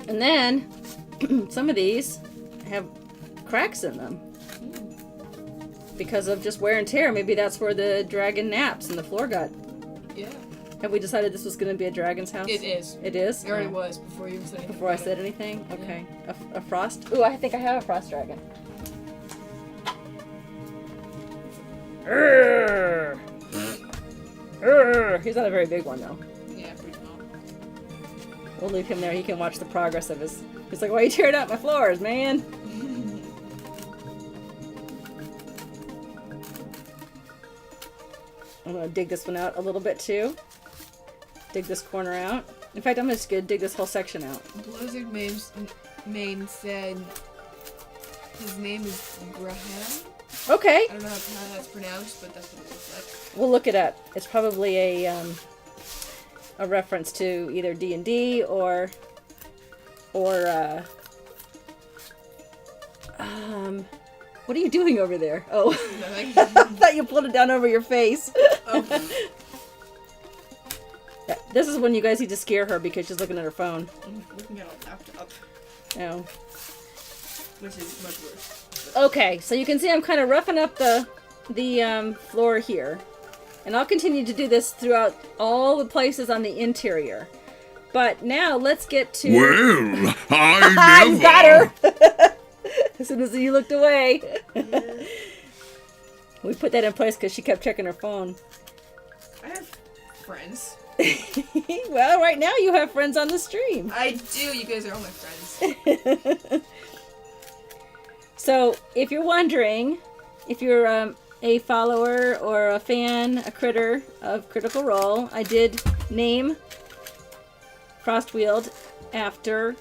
And then some of these have cracks in them because of just wear and tear. Maybe that's where the dragon naps and the floor got. Yeah. Have we decided this was going to be a dragon's house? It is. It is? It already was before you said anything. Before I said anything? Okay. A frost? Ooh, I think I have a frost dragon. Urgh. Urgh. He's not a very big one, though. Yeah, pretty small. We'll leave him there. He can watch the progress of his... He's like, why are you tearing up my floors, man? I'm going to dig this one out a little bit, too. Dig this corner out. In fact, I'm just going to dig this whole section out. Blizzard Main said his name is Graham. Okay. I don't know how that's pronounced, but that's what it looks like. We'll look it up. It's probably a reference to either D&D or what are you doing over there? Oh, Nothing. I thought you pulled it down over your face. Oh. Yeah, this is when you guys need to scare her because she's looking at her phone. I'm looking at a laptop. Oh. which is much worse. Okay, so you can see I'm kind of roughing up the floor here. And I'll continue to do this throughout all the places on the interior. But now let's get to... Well, I You never. got her! As soon as you looked away. We put that in place because she kept checking her phone. I have friends. Well, right now you have friends on the stream. I do. You guys are all my friends. So, if you're wondering, if you're a follower or a fan, a critter of Critical Role, I did name Frostweald after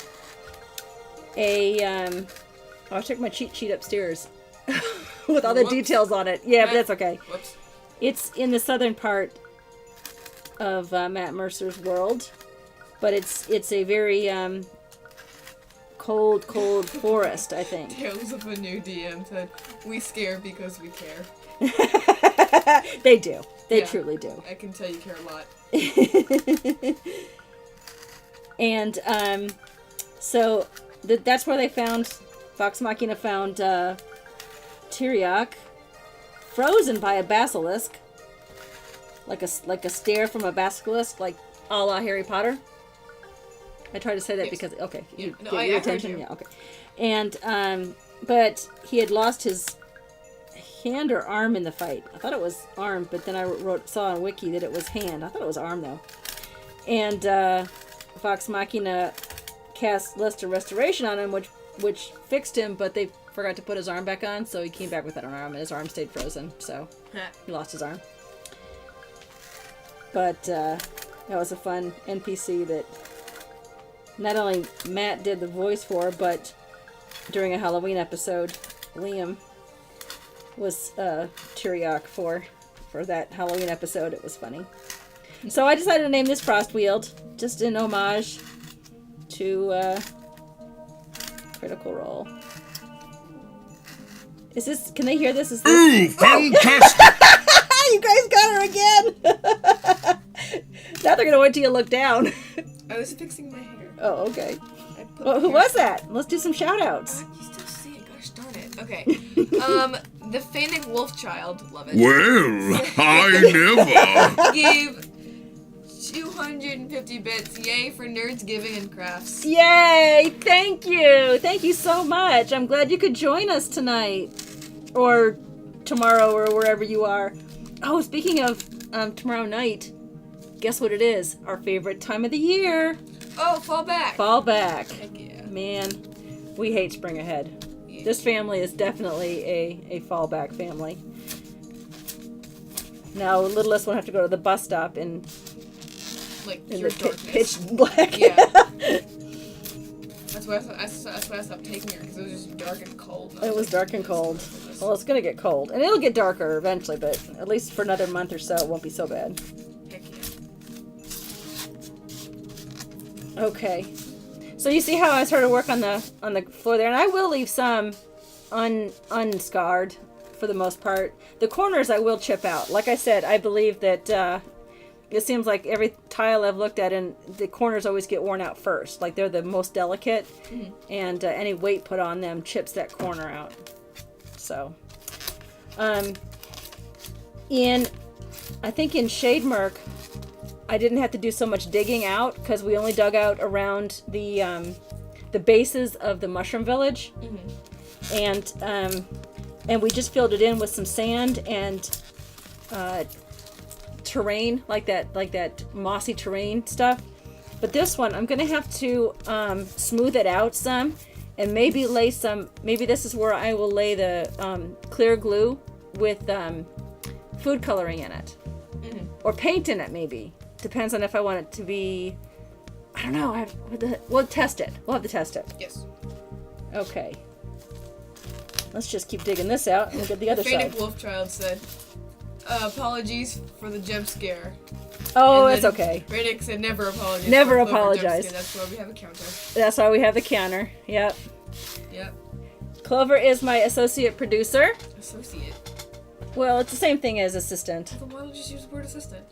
a... I'll check my cheat sheet upstairs with all the Whoops. details on it. Yeah, but that's okay. Whoops. It's in the southern part of Matt Mercer's world, but it's a very cold forest, I think. Tales of a new DM said, we scare because we care. They do. They Yeah. truly do. I can tell you care a lot. And so that's where they found, Vox Machina found Tyriok frozen by a basilisk, like a stare from a basilisk, like a la Harry Potter. I tried to say that Yes. because okay, Yeah. you No, get I your heard attention. you. Yeah, okay. And but he had lost his hand or arm in the fight. I thought it was arm, but then I saw on Wiki that it was hand. I thought it was arm though. And Vox Machina cast Luster Restoration on him, which fixed him, but they forgot to put his arm back on, so he came back without an arm, and his arm stayed frozen, so he lost his arm. But that was a fun NPC that not only Matt did the voice for, but during a Halloween episode, Liam was Tyriok for that Halloween episode. It was funny. So I decided to name this Frostweald, just in homage to Critical Role. Is this? Can they hear this? Is this? Ooh, fantastic! You guys got her again. Now they're gonna wait till you look down. I was fixing my hair. Oh, okay. I put Well, who hair- was that? Let's do some shout outs. You still see it. Gosh darn it. Okay. TheFennecWolfChild. Love it. Well, I never. Gave 250 bits. Yay for nerds giving and crafts. Yay! Thank you! Thank you so much. I'm glad you could join us tonight. Or tomorrow, or wherever you are. Oh, speaking of tomorrow night, guess what it is? Our favorite time of the year. Oh, fall back. Fall back. Heck yeah. Man, we hate spring ahead. Yeah. This family is definitely a fallback family. Now, Littlest won't have to go to the bus stop in Like the pure darkness. pitch black. Yeah. That's why I stopped taking her, because it was just dark and cold. And I It was like, dark and "This cold. is ridiculous." Well, it's gonna get cold, and it'll get darker eventually, but at least for another month or so, it won't be so bad. Heck yeah. Okay, so you see how I started to work on the floor there, and I will leave some unscarred for the most part. The corners I will chip out. Like I said, I believe that it seems like every tile I've looked at, and the corners always get worn out first. Like they're the most delicate, and any weight put on them chips that corner out. So, I think in Shademerk, I didn't have to do so much digging out because we only dug out around the bases of the mushroom village, and we just filled it in with some sand and terrain, like that mossy terrain stuff. But this one, I'm gonna have to smooth it out some, and maybe lay some. Maybe this is where I will lay the clear glue with food coloring in it, or paint in it. Maybe depends on if I want it to be. I don't know. We'll test it. We'll have to test it. Yes. Okay. Let's just keep digging this out and get the other side. TheFennecWolfChild said, apologies for the jump scare. Oh, And it's then okay. Reynic said never apologize. Never for a clever jump apologize. scare. That's why we have a counter. That's why we have the counter. Yep. Yep. Clover is my associate producer. Associate. Well, it's the same thing as assistant, Then why don't you just use the word assistant?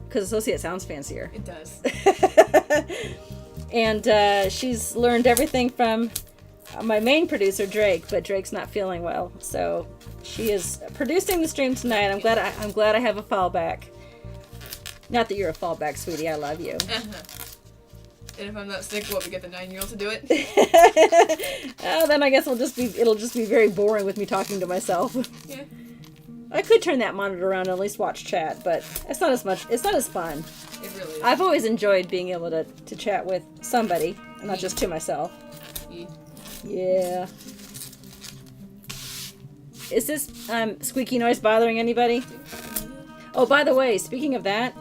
because associate sounds fancier. It does. And she's learned everything from my main producer, Drake, but Drake's not feeling well, so she is producing the stream tonight. I'm glad I have a fallback. Not that you're a fallback, sweetie. I love you. And if I'm not sick, what, we get the 9-year-old to do it? Then I guess it'll just be very boring with me talking to myself. Yeah. I could turn that monitor around and at least watch chat, but it's not as fun. It really is. I've always enjoyed being able to chat with somebody, and not just to myself. Yeah. Is this squeaky noise bothering anybody? Oh, by the way, speaking of that,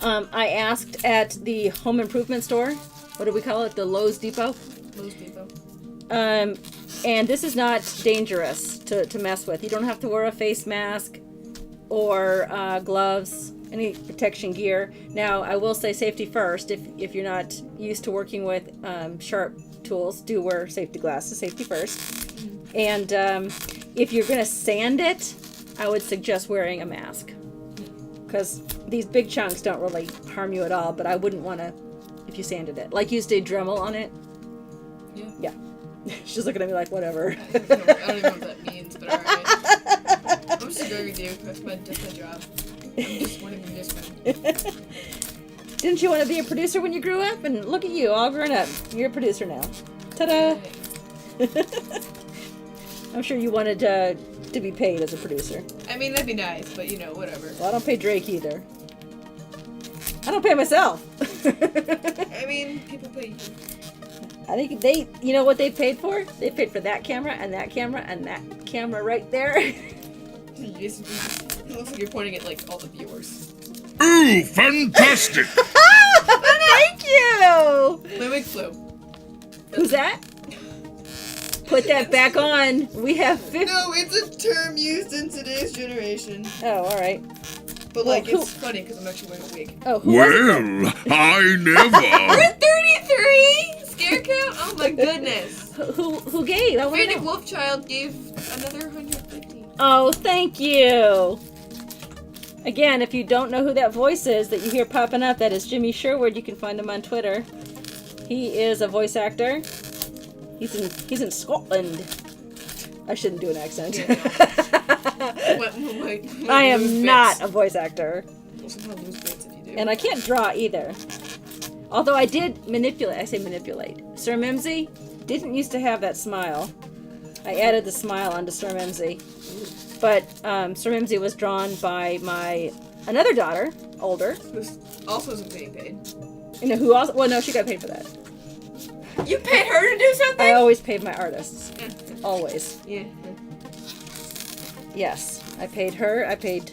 I asked at the home improvement store, what do we call it? The Lowe's Depot? Lowe's Depot. And this is not dangerous to mess with. You don't have to wear a face mask or gloves, any protection gear. Now, I will say safety first. If you're not used to working with sharp tools, do wear safety glasses, safety first. And if you're going to sand it, I would suggest wearing a mask. Because these big chunks don't really harm you at all, but I wouldn't want to if you sanded it. Like used a Dremel on it. Yeah. She's looking at me like, whatever. I don't even know what that means, but alright. I'm just agreeing with you. That's my job. I'm just one of the Didn't you want to be a producer when you grew up? And look at you, all grown up. You're a producer now. Ta-da! I'm sure you wanted to be paid as a producer. I mean, that'd be nice, but whatever. Well, I don't pay Drake either. I don't pay myself. I mean, people pay you. I think you know what they paid for? They paid for that camera and that camera and that camera right there. It looks like you're pointing at, like, all the viewers. Ooh, fantastic! Thank you! Limerick flu. Who's that? Put that back on. We have 50. No, it's a term used in today's generation. Oh, all right. But, like, it's funny because I'm actually wearing a wig. Oh, who was it? Well, I never. We're 33! Scare count? Oh my goodness. Who gave? I wanna know. TheFennecWolfChild gave another 150. Oh, thank you. Again, if you don't know who that voice is that you hear popping up, that is JimmySherwood. You can find him on Twitter. He is a voice actor. He's in Scotland. I shouldn't do an accent. I am not a voice actor. And I can't draw either. Although I did manipulate. I say manipulate. Sir Mimsy didn't used to have that smile. I added the smile onto Sir Mimsy. But Sir Mimsy was drawn by my another daughter, older. Who also isn't being paid. You know who also? Well, no, she got paid for that. You paid her to do something? I always paid my artists. Always. Yeah. Yes, I paid her. I paid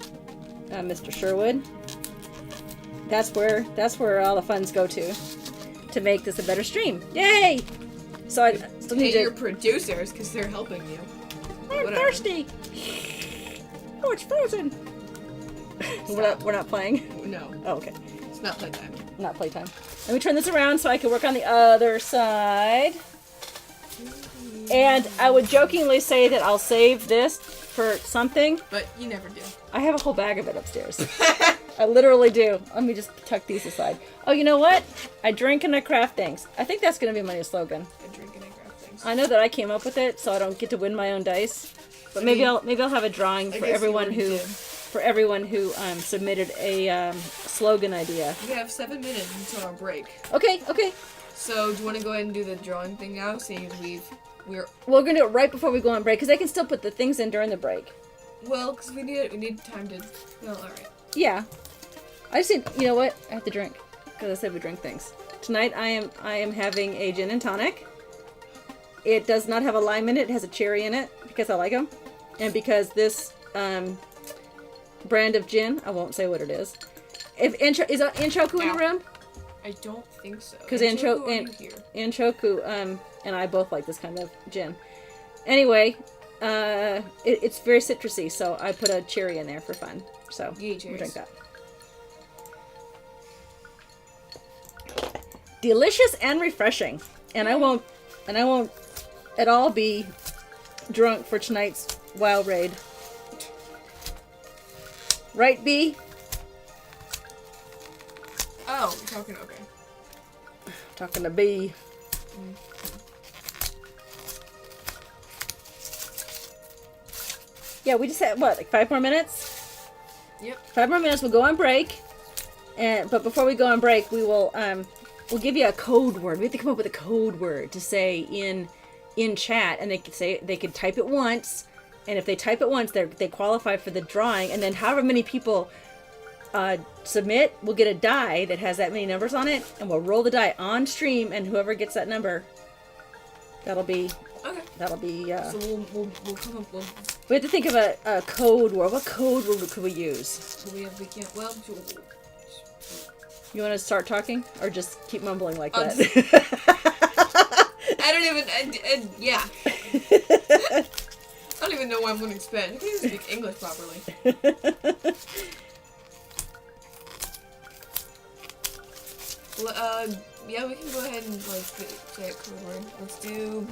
Mr. Sherwood. That's where all the funds go to make this a better stream. Yay! So I still need Pay your producers because they're helping you. I'm Whatever. thirsty. Oh, it's frozen. We're not playing. No, Oh, okay. it's not playtime. Not playtime. Let me turn this around so I can work on the other side. And I would jokingly say that I'll save this for something. But you never do. I have a whole bag of it upstairs. I literally do. Let me just tuck these aside. Oh, you know what? I drink and I craft things. I think that's going to be my new slogan. I drink and I grab things. I know that I came up with it, so I don't get to win my own dice. But maybe I'll have a drawing for everyone who submitted a slogan idea. We have 7 minutes until our break. Okay. So do you want to go ahead and do the drawing thing now? Seeing as we're We're gonna do it right before we go on break because I can still put the things in during the break. well, because we need time to. Well, all right. Yeah, I just need. You know what? I have to drink because I said we drink things tonight. I am having a gin and tonic. It does not have a lime in it. It has a cherry in it because I like them, and because this brand of gin, I won't say what it is. If is Anshoku in the room? I don't think so. Because here. Anshoku and I both like this kind of gin. Anyway, it's very citrusy, so I put a cherry in there for fun. So Yay, we'll drink cheers. that. Delicious and refreshing, and I won't at all be drunk for tonight's wild raid. Right, B? Oh, you're talking okay. Talking to B. Yeah, we just had, what, like 5 more minutes? Yep. 5 more minutes, we'll go on break. But before we go on break, we will, we'll give you a code word. We have to come up with a code word to say in chat, and they could type it once, and if they type it once, they qualify for the drawing, and then however many people submit, we'll get a die that has that many numbers on it, and we'll roll the die on stream, and whoever gets that number, that'll be Okay. that'll be So we'll come up with. we have to think of a code word. What code word could we use? So we can't. Well. You want to start talking, or just keep mumbling like that? I don't even. Yeah. I don't even know why I'm learning Spanish. I can't even speak English properly. Well, yeah, we can go ahead and like say a code word. Let's do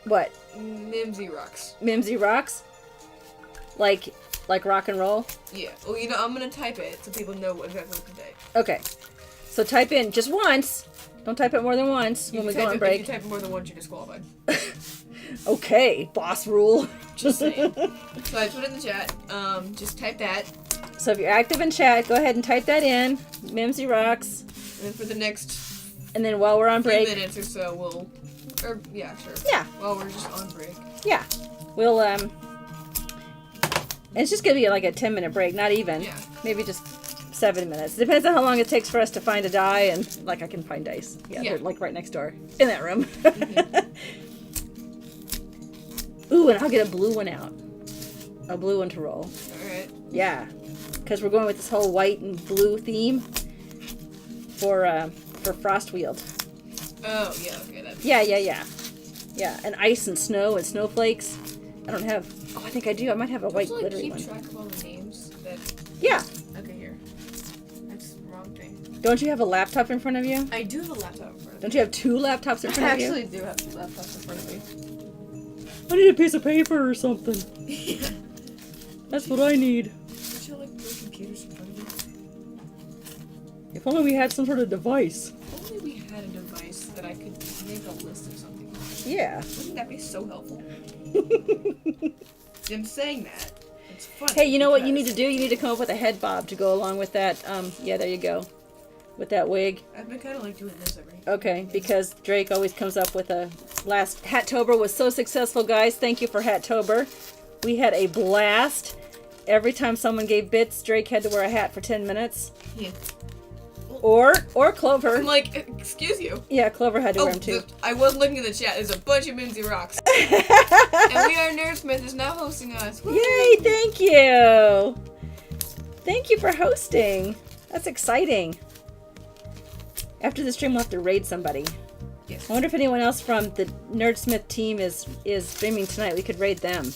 What? Mimsy Rocks. Mimsy rocks? Like rock and roll? Yeah. Well, you know, I'm gonna type it so people know exactly what to say. Okay. So type in just once. Don't type it more than once when we go on break. If you type it more than once, you're disqualified. Okay, boss rule. Just saying. So I put it in the chat. Just type that. So if you're active in chat, go ahead and type that in. Mimsy rocks. And then for the next And then while we're on break. 3 minutes or so, we'll. Or, yeah, sure. Yeah. While we're just on break. Yeah. We'll, it's just gonna be like a 10-minute break, not even. Yeah. Maybe just 7 minutes. Depends on how long it takes for us to find a die, and like I can find dice. Yeah, Yeah. they're like right next door in that room. Mm-hmm. Ooh, and I'll get a blue one out. A blue one to roll. Alright. Yeah, because we're going with this whole white and blue theme for Frostweald. Oh, yeah, okay. That's... Yeah. Yeah, and ice and snow and snowflakes. I don't have. Oh, I think I do. I might have a white Don't you, like, glittery keep one. track of all the names that... Yeah. Okay, here. That's the wrong thing. Don't you have a laptop in front of you? I do have a laptop in front of me. Don't you have 2 laptops in front I of you? actually do have 2 laptops in front of me. I need a piece of paper or something. Yeah. That's what I need. Don't you like those computers in front of you? If only we had some sort of device. If only we had a device that I could make a list of something. Yeah. Wouldn't that be so helpful? I'm saying that. It's fun. Hey, you know what you need to do? You need to come up with a head bob to go along with that. Yeah, there you go. With that wig. I've been kind of like doing this every. Okay, because Drake always comes up with a... Last Hattober was so successful, guys. Thank you for Hattober. We had a blast. Every time someone gave bits, Drake had to wear a hat for 10 minutes. Yeah. Or Clover. I'm like, excuse you. Yeah, Clover had to wear them too. I was looking at the chat. There's a bunch of Mimsy Rocks. And WeAreNerdsmith is now hosting us. Woo! Yay, thank you. Thank you for hosting. That's exciting. After the stream, we'll have to raid somebody. Yes. I wonder if anyone else from the Nerdsmith team is streaming tonight. We could raid them.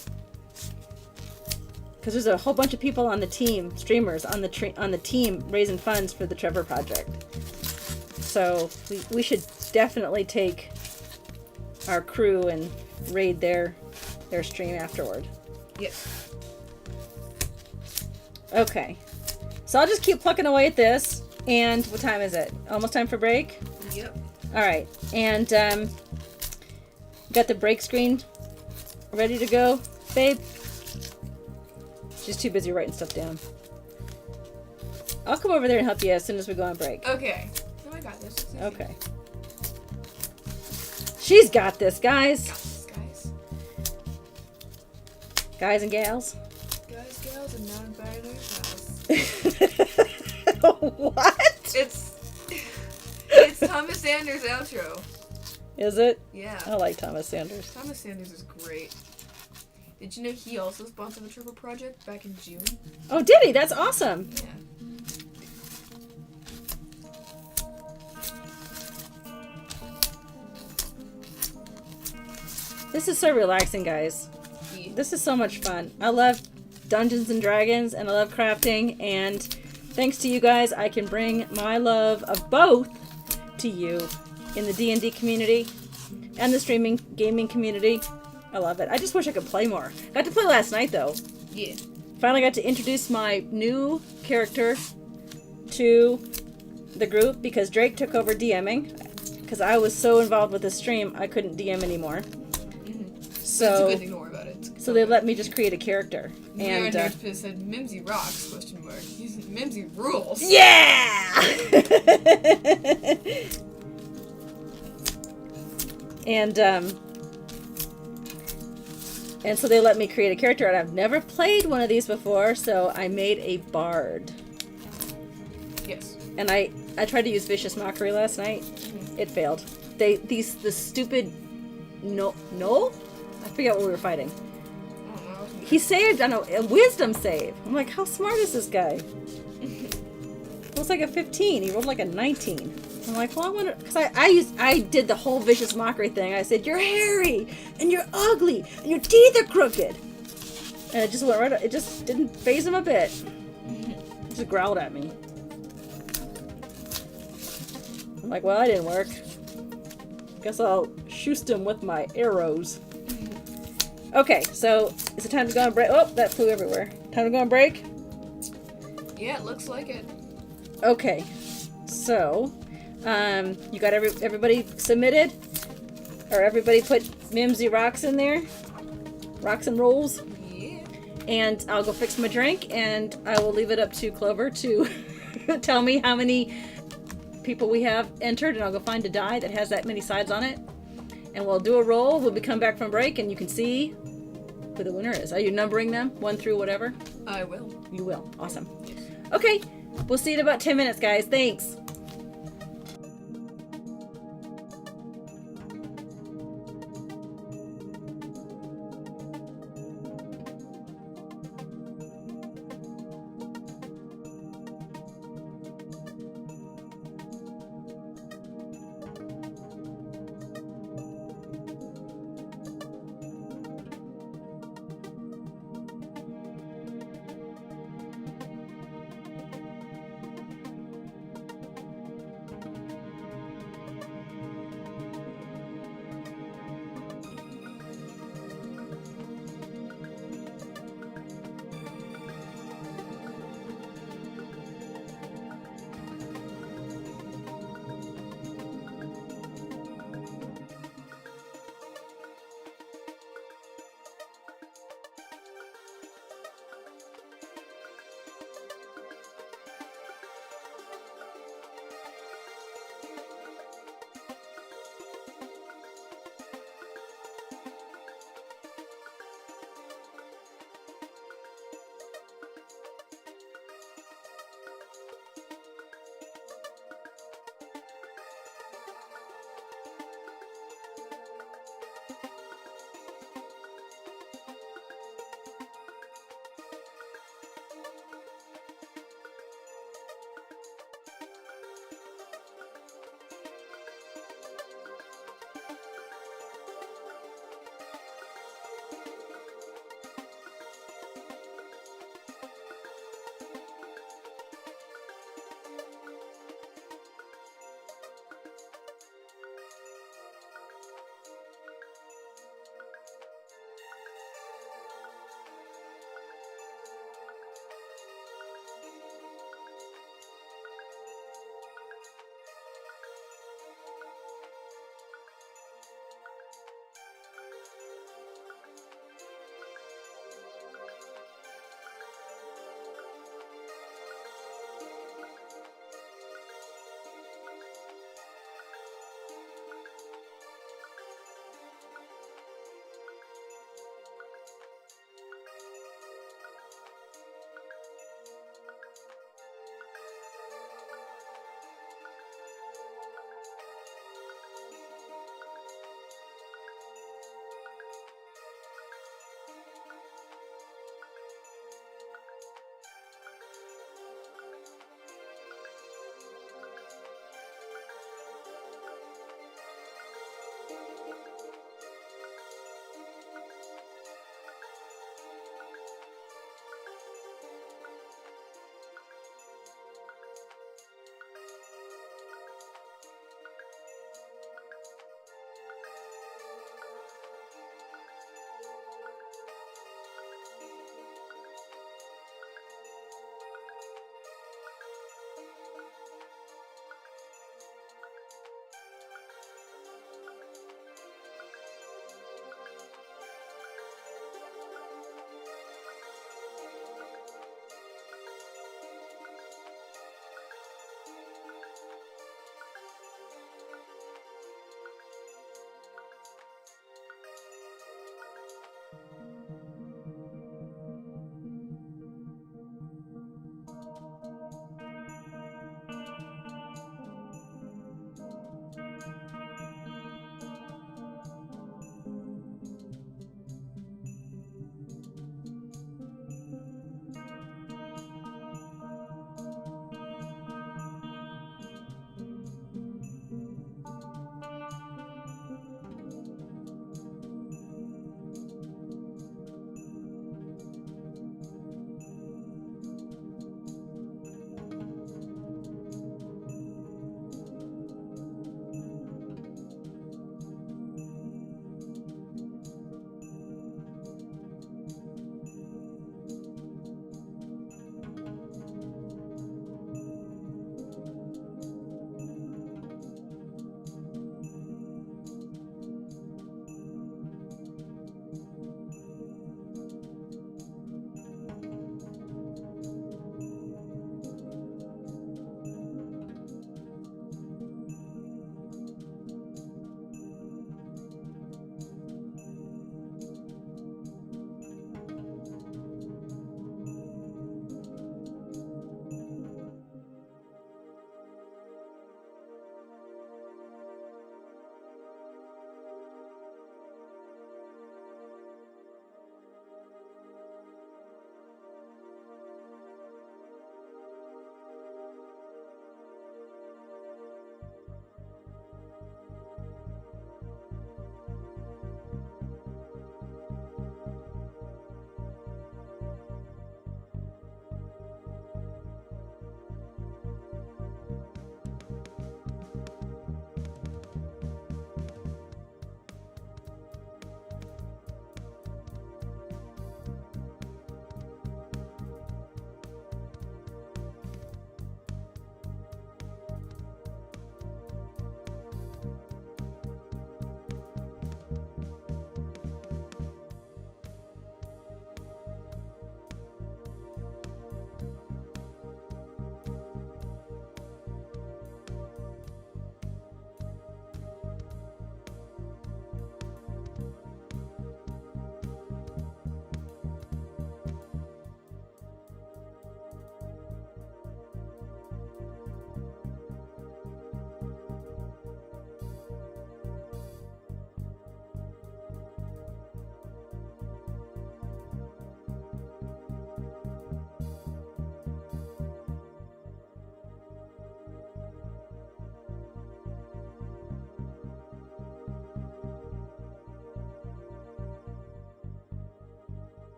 Because there's a whole bunch of people on the team, streamers on the team, raising funds for the Trevor Project. So we should definitely take our crew and raid their stream afterward. Yes. Okay. So I'll just keep plucking away at this. And what time is it? Almost time for break? Yep. All right. And got the break screen ready to go, babe? She's too busy writing stuff down. I'll come over there and help you as soon as we go on break. Okay. Oh, I got this. It's easy. Okay. She's got this, guys. Got this, guys. Guys and gals. Guys, gals, and non-binary pals. What? It's Thomas Sanders' outro. Is it? Yeah. I like Thomas Sanders. Thomas Sanders is great. Did you know he also sponsored the Trevor Project back in June? Oh, did he? That's awesome. Yeah. This is so relaxing, guys. Yeah. This is so much fun. I love Dungeons and Dragons, and I love crafting, and thanks to you guys, I can bring my love of both to you in the D&D community and the streaming gaming community. I love it. I just wish I could play more. Got to play last night, though. Yeah. Finally got to introduce my new character to the group because Drake took over DMing. Because I was so involved with the stream, I couldn't DM anymore. It's a good thing to worry about it. So they let me just create a character. And Nerdsmith said Mimsy rocks, question mark. Mimsy rules. yeah! And so they let me create a character, and I've never played one of these before, so I made a bard. Yes. And I tried to use vicious mockery last night. It failed. The stupid no, I forget what we were fighting. He saved on a wisdom save. I'm like, how smart is this guy? It was like a 15. He rolled like a 19. I'm like, well, I wonder, because I did the whole vicious mockery thing. I said, you're hairy and you're ugly and your teeth are crooked, and it just went right. It just didn't faze him a bit. He just growled at me. I'm like, well, that didn't work. Guess I'll shoot him with my arrows. Okay, so is it time to go on break? Oh, that flew everywhere. Time to go on break? Yeah, it looks like it. Okay, so you got everybody submitted, or everybody put Mimsy rocks in there, rocks and rolls. Yeah. And I'll go fix my drink, and I will leave it up to Clover to tell me how many people we have entered, and I'll go find a die that has that many sides on it, and we'll do a roll. We'll come back from break, and you can see who the winner is. Are you numbering them 1 through whatever? I will. You will. Awesome. Okay, we'll see you in about 10 minutes, guys. Thanks.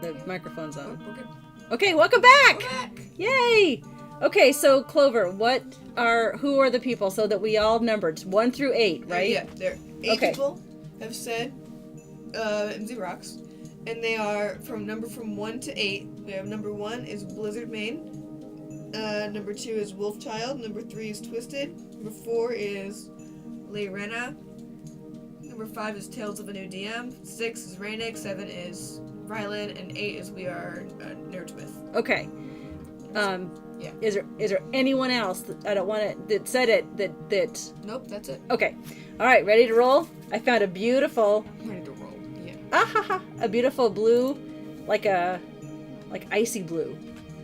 The microphone's on. We're good. Okay, welcome back! We're back. Yay! Okay, so Clover, who are the people so that we all numbered 1 through 8, right? Yeah, there. 8 Okay. people have said MZ Rocks, and they are from 1 to 8. We have number 1 is Blizzard Main. Number 2 is WolfChild. Number 3 is Twisted. Number 4 is Layrena. Number 5 is Tales of a New DM. 6 is Reynic. 7 is Rhylintv, and 8 is WeAreNerdsmith. Okay. Yeah. Is there anyone else that said it that Nope, that's it. Okay. All right, ready to roll? I found a beautiful I'm ready to roll. Yeah. a beautiful blue, like icy blue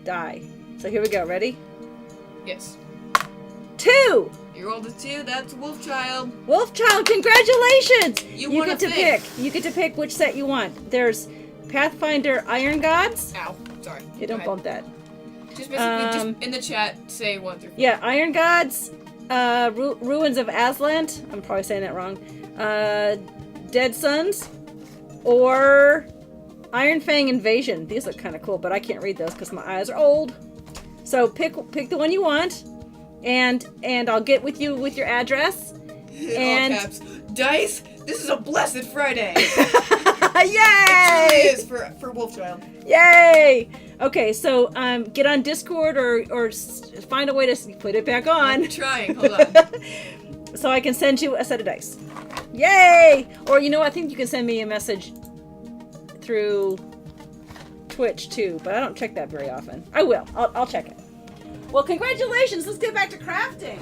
die. So here we go. Ready? Yes. 2. You rolled a 2. That's WolfChild. WolfChild, congratulations! You get wanna to pick. pick. You get to pick which set you want. There's Pathfinder Iron Gods. Ow. Sorry. Yeah, don't Go bump that. ahead. Just basically, just in the chat, say 1 through 4. Yeah, Iron Gods, Ruins of Aslant. I'm probably saying that wrong. Dead Suns, or Iron Fang Invasion. These look kind of cool, but I can't read those because my eyes are old. So pick the one you want, and I'll get with you with your address. And all caps. Dice. This is a blessed Friday. Yay! It truly is for WolfChild. Yay! Okay, so get on Discord or find a way to put it back on. I'm trying. Hold on. So I can send you a set of dice. Yay! Or you know, I think you can send me a message through Twitch too, but I don't check that very often. I will. I'll check it. Well, congratulations. Let's get back to crafting.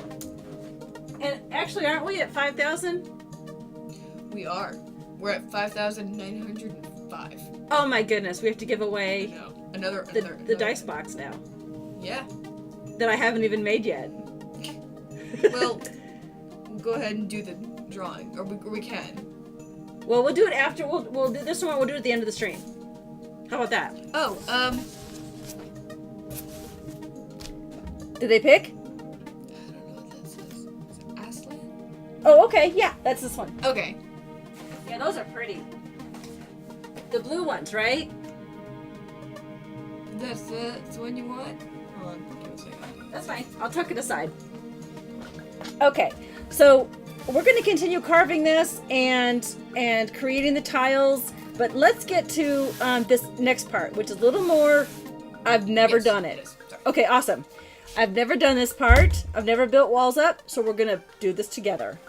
And actually, aren't we at 5,000? We are. We're at 5,905. Oh my goodness, we have to give away No, another the dice box now Yeah. that I haven't even made yet. Well, go ahead and do the drawing, or we can. Well, we'll do it after. We'll do this one. We'll do it at the end of the stream. How about that? Oh, Did they pick? I don't know what that says. Is it Aslan? Oh, okay. Yeah, that's this one. Okay. Yeah, those are pretty. The blue ones, right? That's the one you want? Hold on, give me a second. That's fine. I'll tuck it aside. Okay, so we're going to continue carving this and creating the tiles, but let's get to this next part, which is a little more. I've never done it. Sorry. Okay, awesome. I've never done this part. I've never built walls up, so we're going to do this together.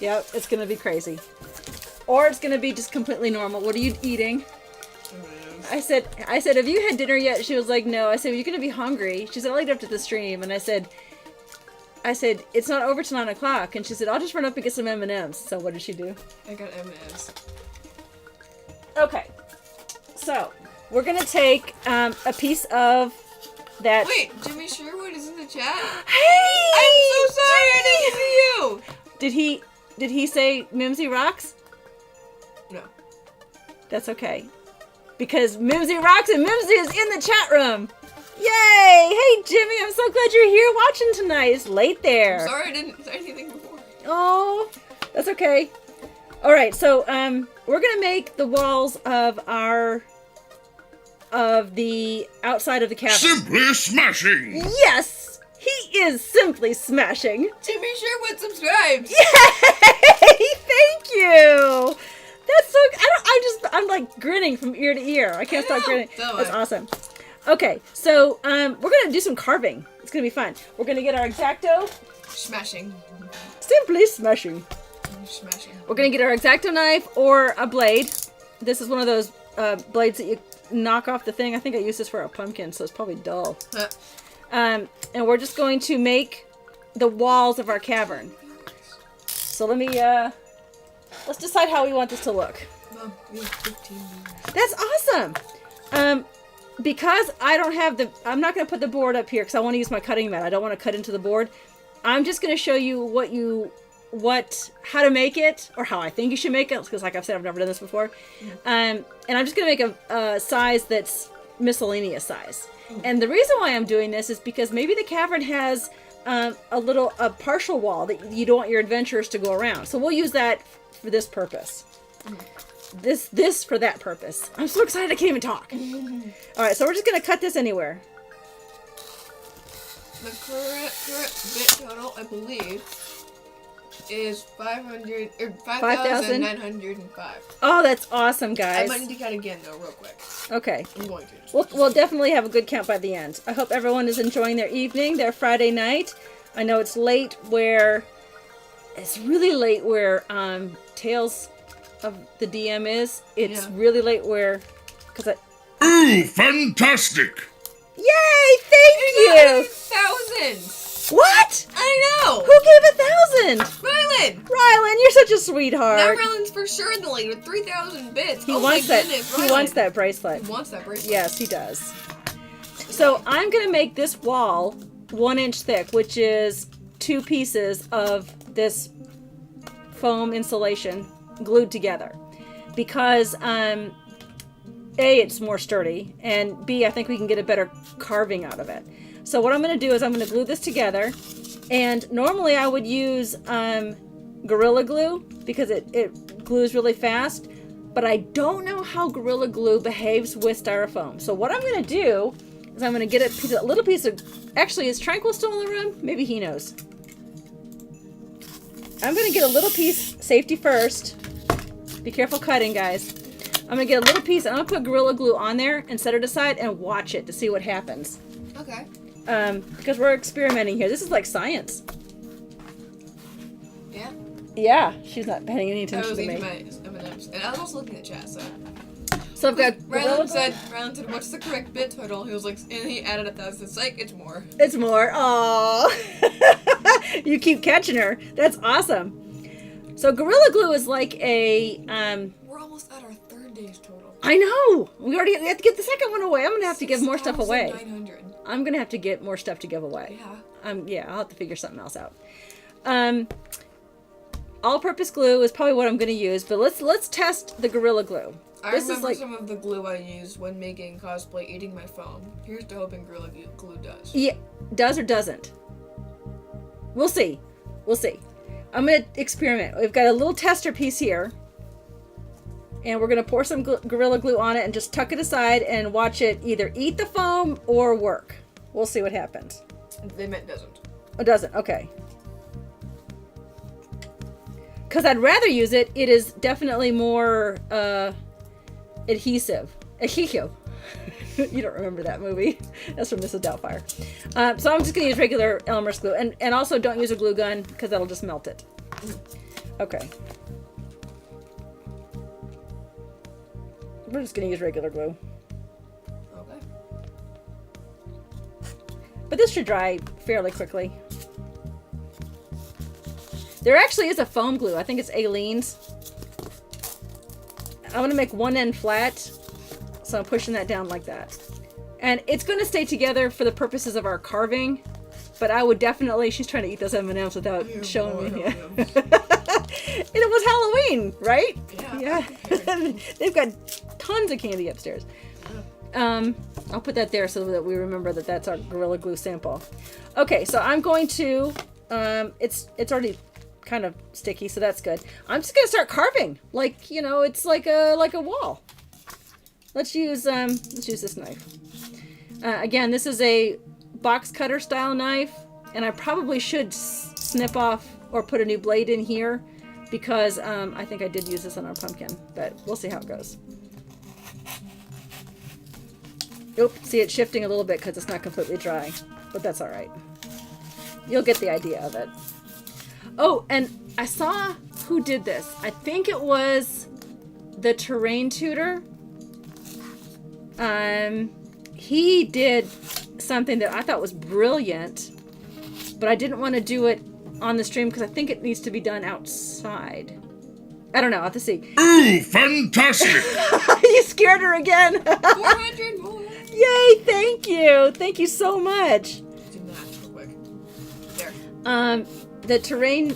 Yep, it's going to be crazy. Or it's going to be just completely normal. What are you eating? I said, have you had dinner yet? She was like, no. I said, well, you're going to be hungry. She said, I'll eat after the stream. And I said, it's not over till 9 o'clock. And she said, I'll just run up and get some M&Ms. So what did she do? I got M&Ms. Okay. So we're going to take a piece of that. Wait, JimmySherwood is in the chat? Hey! I'm so sorry I didn't see you! Did he say Mimsy rocks? No. That's okay. Because Mimsy rocks and Mimsy is in the chat room. Yay! Hey, Jimmy, I'm so glad you're here watching tonight. It's late there. I'm sorry I didn't say anything before. Oh, that's okay. All right, so we're gonna make the walls of the outside of the cavern. Simply smashing! Yes, he is simply smashing. JimmySherwood subscribes! Yay! Thank you. That's so. I'm like grinning from ear to ear. I can't stop grinning. So That's awesome. Okay, so we're gonna do some carving. It's gonna be fun. We're gonna get our X-Acto. Smashing. Simply smashing. Smashing. We're gonna get our X-Acto knife or a blade. This is one of those blades that you knock off the thing. I think I used this for a pumpkin, so it's probably dull. And we're just going to make the walls of our cavern. So let me let's decide how we want this to look. Mom, we have 15 minutes. That's awesome. Because I don't have I'm not going to put the board up here because I want to use my cutting mat. I don't want to cut into the board. I'm just going to show you how to make it, or how I think you should make it, because like I've said, I've never done this before. And I'm just going to make a size that's miscellaneous size. And the reason why I'm doing this is because maybe the cavern has a partial wall that you don't want your adventurers to go around. So we'll use that for this purpose. this for that purpose. I'm so excited I can't even talk. All right, so we're just gonna cut this anywhere. The current bit total, I believe, is 5,905. Oh, that's awesome, I guys. might need to count again though, real quick. Okay. I'm going to. We'll definitely have a good count by the end. I hope everyone is enjoying their evening, their Friday night. I know it's late it's really late where Tales of the DM is. It's really late where, Ooh, fantastic! Yay! Thank you! 1,000! What? I know! Who gave 1,000? Rylan! You're such a sweetheart. Now Rylan's for sure in the lead with 3,000 bits. He oh wants my that. goodness, He Rylan. wants that bracelet. He wants that bracelet. Yes, he does. So I'm gonna make this wall 1 inch thick, which is 2 pieces of this foam insulation glued together, because A, it's more sturdy, and B, I think we can get a better carving out of it. So what I'm going to do is I'm going to glue this together, and normally I would use Gorilla Glue because it glues really fast, but I don't know how Gorilla Glue behaves with styrofoam. So what I'm going to do is I'm going to get a little piece of, actually, is Tranquil still in the room? Maybe he knows. I'm going to get a little piece, safety first. Be careful cutting, guys. I'm going to get a little piece, and I'm going to put Gorilla Glue on there and set it aside and watch it to see what happens. Okay. Because we're experimenting here. This is like science. Yeah? Yeah, she's not paying any I attention was to eating me. my M&Ms. And I was also looking at chat, so... So I've got Gorilla Rylan Glue. said, what's the correct bit total? He was like, and he added 1,000. It's like, it's more. It's more. Aww. You keep catching her. That's awesome. So Gorilla Glue is like a... We're almost at our 3rd day's total. I know. We have to get the second one away. I'm going to have to give more stuff away. 6,900. I'm going to have to get more stuff to give away. Yeah. Yeah, I'll have to figure something else out. All-purpose glue is probably what I'm going to use, but let's test the Gorilla Glue. I This remember is like, some of the glue I used when making cosplay eating my foam. Here's to hoping Gorilla Glue does. yeah, does or doesn't. We'll see. We'll see. I'm going to experiment. We've got a little tester piece here, and we're going to pour some Gorilla Glue on it and just tuck it aside and watch it either eat the foam or work. We'll see what happens. They meant doesn't. It doesn't. Okay. Because I'd rather use it. It is definitely more adhesive. You don't remember that movie. That's from Mrs. Doubtfire. So I'm just going to use regular Elmer's glue. And also don't use a glue gun because that'll just melt it. Okay. We're just going to use regular glue. Okay. But this should dry fairly quickly. There actually is a foam glue. I think it's Aleene's. I'm going to make one end flat. So I'm pushing that down like that. And it's going to stay together for the purposes of our carving. But I would definitely... She's trying to eat those M&Ms without showing me. Yeah. And it was Halloween, right? Yeah. They've got tons of candy upstairs. I'll put that there so that we remember that that's our Gorilla Glue sample. Okay, so I'm going to... It's already kind of sticky, so that's good. I'm just going to start carving. Like, you know, it's like a wall. Let's use this knife. Again, this is a box cutter style knife, and I probably should snip off or put a new blade in here because I think I did use this on our pumpkin, but we'll see how it goes. Oop, see it shifting a little bit because it's not completely dry, but that's all right. You'll get the idea of it. Oh, and I saw who did this. I think it was the terrain tutor. He did something that I thought was brilliant, but I didn't want to do it on the stream because I think it needs to be done outside. I don't know. I'll have to see. Ooh, fantastic! You scared her again. 400 more. Yay! Thank you. Thank you so much. Do that real quick. There. The terrain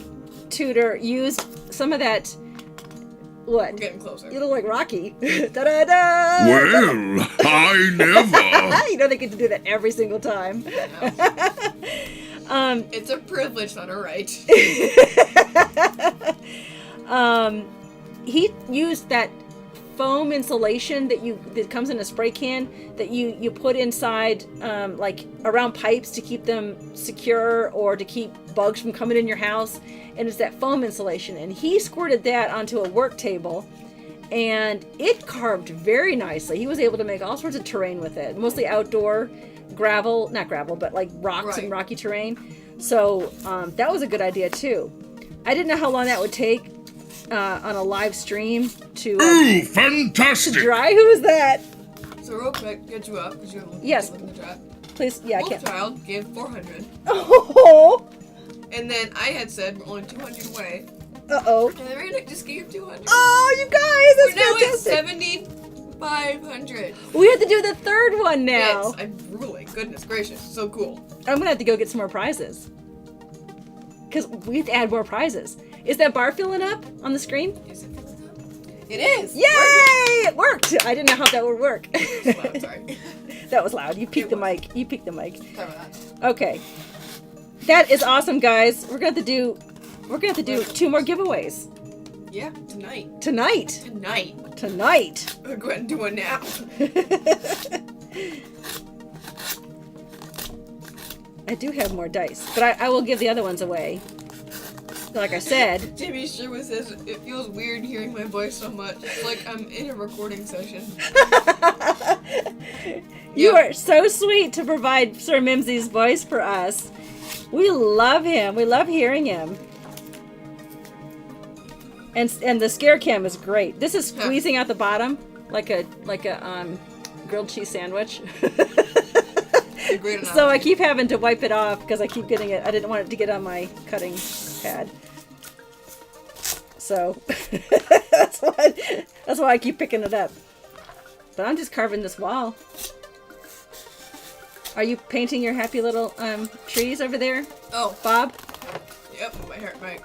tutor used some of that. What? We're getting closer. You look like Rocky. Da-da-da! Well, I never. You know they get to do that every single time. It's a privilege, not a right. He used that foam insulation that comes in a spray can that you put inside like around pipes to keep them secure or to keep bugs from coming in your house, and it's that foam insulation. And he squirted that onto a work table, and it carved very nicely. He was able to make all sorts of terrain with it, mostly outdoor not gravel, but like rocks and rocky terrain. So that was a good idea too. I didn't know how long that would take on a live stream to Ooh, fantastic! dry. Who is that? So real quick, get you up because you have Yes. in the chat. Please, yeah, I can't. WeAreNerdsmith gave 400, Oh, and then I had said we're only 200 away, uh-oh. and then Reynick just gave 200. Oh, you guys, We're that's now at fantastic. 7,500. We have to do the third one now. Yes, I'm drooling. Goodness gracious, so cool. I'm gonna have to go get some more prizes. Because we have to add more prizes. Is that bar filling up on the screen? Is it? It is. Yay! It worked! I didn't know how that would work. Loud, sorry. That was loud. You peeked the was. mic. You peeked the mic. Sorry about that. Okay. That is awesome, guys. We're gonna have to do 2 more giveaways. Yeah, tonight. Tonight. Tonight. We'll go ahead and do one now. I do have more dice, but I will give the other ones away. Like I said. JimmySherwood says it feels weird hearing my voice so much. It's like I'm in a recording session. You are so sweet to provide Sir Mimsy's voice for us. We love him. We love hearing him. And the scare cam is great. This is squeezing out the bottom like a grilled cheese sandwich. Great So I keep having to wipe it off because I keep getting it. I didn't want it to get on my cutting pad. So that's why I keep picking it up. But I'm just carving this wall. Are you painting your happy little trees over there? Oh, Bob? Yep, my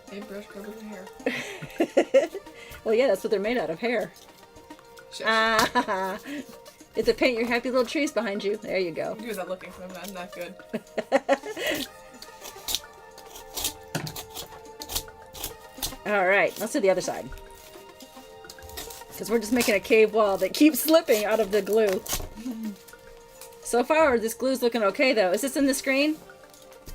paintbrush covered in hair. Well, yeah, that's what they're made out of, hair. Ah, it's to paint your happy little trees behind you. There you go. I'm not looking for them. I'm not good. All right, let's do the other side. Because we're just making a cave wall that keeps slipping out of the glue. So far, this glue's looking okay, though. Is this in the screen?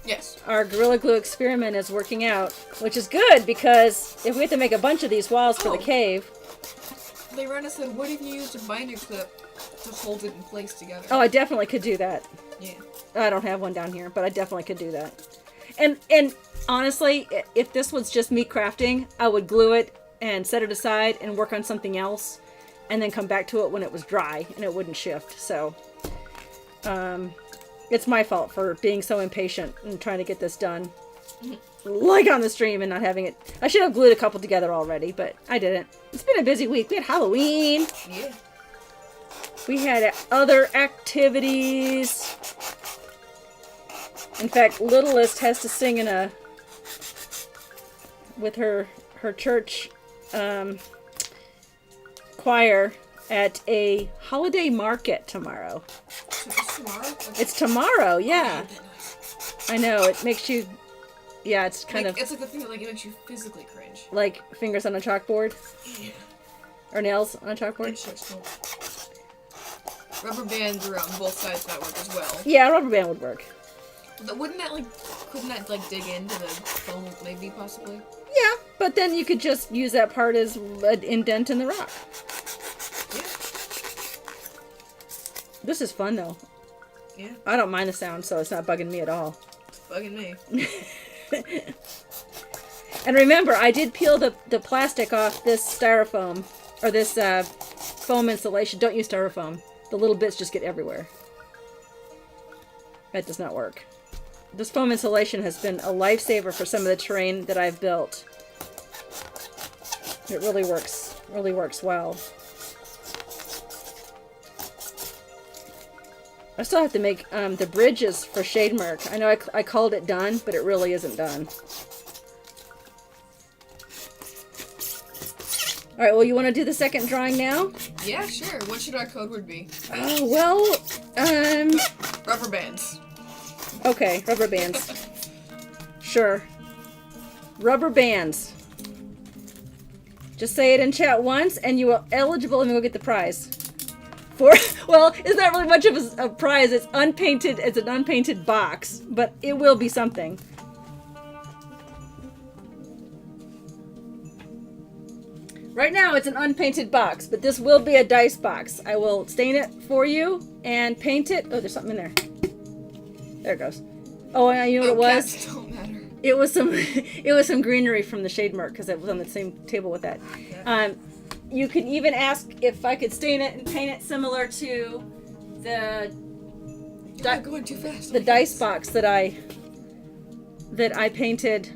Yes. Our Gorilla Glue experiment is working out, which is good because if we have to make a bunch of these walls for the cave... Lorena said, what if you used a binder clip to hold it in place together? Oh, I definitely could do that. Yeah. I don't have one down here, but I definitely could do that. And honestly, if this was just me crafting, I would glue it and set it aside and work on something else and then come back to it when it was dry and it wouldn't shift. So, it's my fault for being so impatient and trying to get this done. Like on the stream and not having it. I should have glued a couple together already, but I didn't. It's been a busy week. We had Halloween. Yeah. We had other activities. In fact, Littlest has to sing with her church choir at a holiday market tomorrow. So it's tomorrow? It's tomorrow, yeah. I know, it makes you, yeah, it's kind of... It's like the thing that makes you physically cringe. Like fingers on a chalkboard? Yeah. Or nails on a chalkboard? Rubber bands around both sides might work as well. Yeah, a rubber band would work. Couldn't that dig into the foam maybe, possibly? Yeah, but then you could just use that part as an indent in the rock. Yeah. This is fun, though. Yeah. I don't mind the sound, so it's not bugging me at all. It's bugging me. And remember, I did peel the plastic off this styrofoam, or this foam insulation. Don't use styrofoam. The little bits just get everywhere. That does not work. This foam insulation has been a lifesaver for some of the terrain that I've built. It really works well. I still have to make the bridges for Shade Merc. I know I called it done, but it really isn't done. Alright, well, you want to do the second drawing now? Yeah, sure. What should our code word be? Oh, well, Rubber bands. Okay, rubber bands. Sure. Rubber bands. Just say it in chat once, and you are eligible, and we'll get the prize. Well, it's not really much of a prize. It's unpainted. It's an unpainted box, but it will be something. Right now, it's an unpainted box, but this will be a dice box. I will stain it for you and paint it. Oh, there's something in there. There it goes. Oh, and you know what it was? Cats don't matter. It was some. It was some greenery from the shade mark because it was on the same table with that. Yeah. You could even ask if I could stain it and paint it similar to the You're going too fast. the dice box that I painted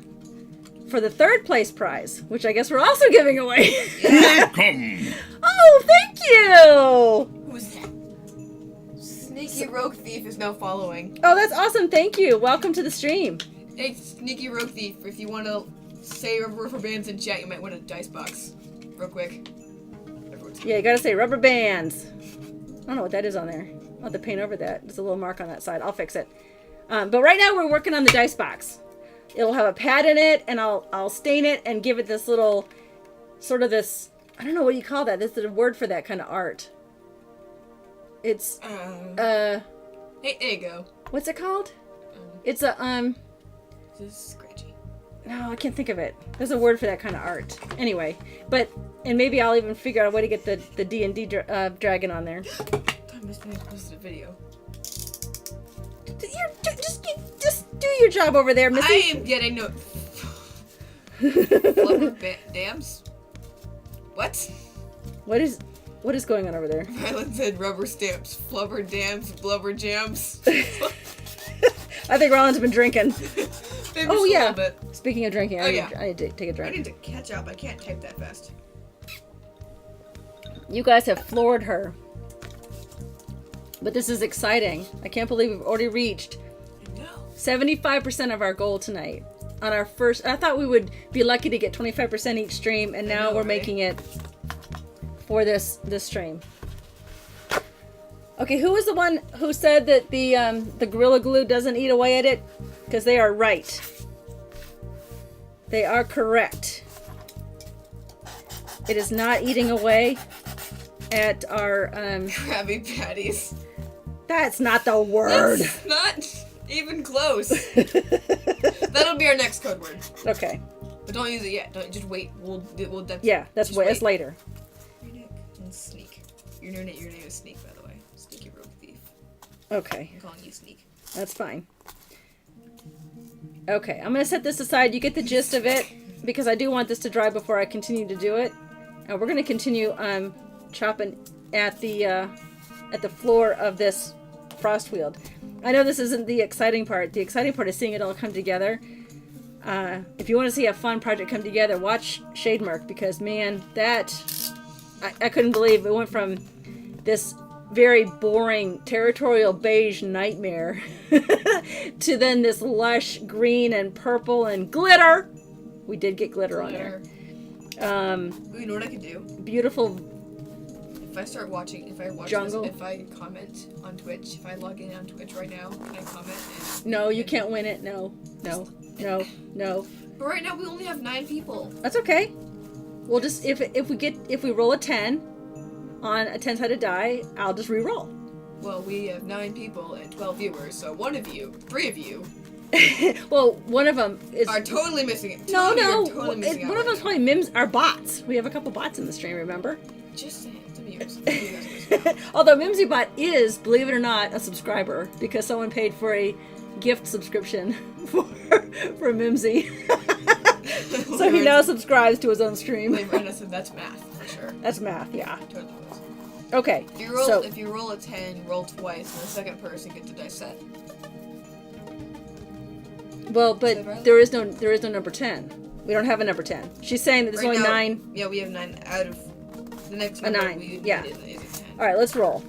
for the third place prize, which I guess we're also giving away. Welcome. Oh, thank you! Who's that? Sneaky Rogue Thief is now following. Oh, that's awesome. Thank you. Welcome to the stream. Hey, Sneaky Rogue Thief, if you want to say rubber bands in chat, you might win a dice box. Real quick. Yeah, you gotta say rubber bands. I don't know what that is on there. I'll have to paint over that. There's a little mark on that side. I'll fix it. But right now we're working on the dice box. It'll have a pad in it, and I'll stain it and give it this little, sort of this, I don't know what you call that. There's a word for that kind of art. It's, Hey, there you go. what's it called? It's a, This is scratchy. no, I can't think of it. There's a word for that kind of art. Anyway, and maybe I'll even figure out a way to get the D&D dragon on there. I missed when I posted a video. Just do your job over there, Missy. I am getting no... Flubber dams? What? What is going on over there? Rylan said rubber stamps, flubber dams, blubber jams. I think Rollins has been drinking. Maybe Oh just a yeah. little bit. Speaking of drinking, Oh, I yeah. need to take a I drink. need to catch up. I can't type that fast. You guys have floored her. But this is exciting. I can't believe we've already reached No. 75% of our goal tonight. On our first, I thought we would be lucky to get 25% each stream, and now know, we're right? making it for this stream. Okay, who was the one who said that the Gorilla Glue doesn't eat away at it? Because they are right. They are correct. It is not eating away at our Krabby Patties. That's not the word. That's not even close. That'll be our next code word. Okay. But don't use it yet. Don't just wait. We'll Yeah, that's just way. That's later. Reynic and Sneak. Your name is Sneak, by the way. Sneaky Rogue Thief. Okay, I'm calling you Sneak. that's fine. Okay, I'm gonna set this aside. You get the gist of it because I do want this to dry before I continue to do it. And we're gonna continue chopping at the floor of this Frostweald. I know this isn't the exciting part. The exciting part is seeing it all come together. If you want to see a fun project come together, watch Shademark because man, that I couldn't believe it went from this very boring territorial beige nightmare to then this lush green and purple and glitter. We did get glitter on there. Ooh, you know what I could do? Beautiful. If I start watching, if I watch Jungle. this, if I comment on Twitch, if I log in on Twitch right now, can I comment? No, you can't win it. No. But right now we only have 9 people. That's okay. We'll just if we roll a 10 on a 10-sided die, I'll just re-roll. Well, we have 9 people and 12 viewers, so 3 of you Well, one of them is are totally missing it. no. Totally missing out One of right them's now. probably Mims. Our bots. We have a couple bots in the stream. Remember? Just saying, some of you guys are missing out. Although MimsyBot is, believe it or not, a subscriber because someone paid for a gift subscription for Mimsy. So he now subscribes to his own stream. Brenda said that's math for sure. That's math, yeah. Totally was. Okay. If you roll a 10, roll twice, and the second person gets a dice set. Well, but Is that right? there is no number 10. We don't have a number 10. She's saying that there's Right only now, 9. Yeah, we have 9 out of the next A number 9, we yeah. needed is a 10. All right, let's roll.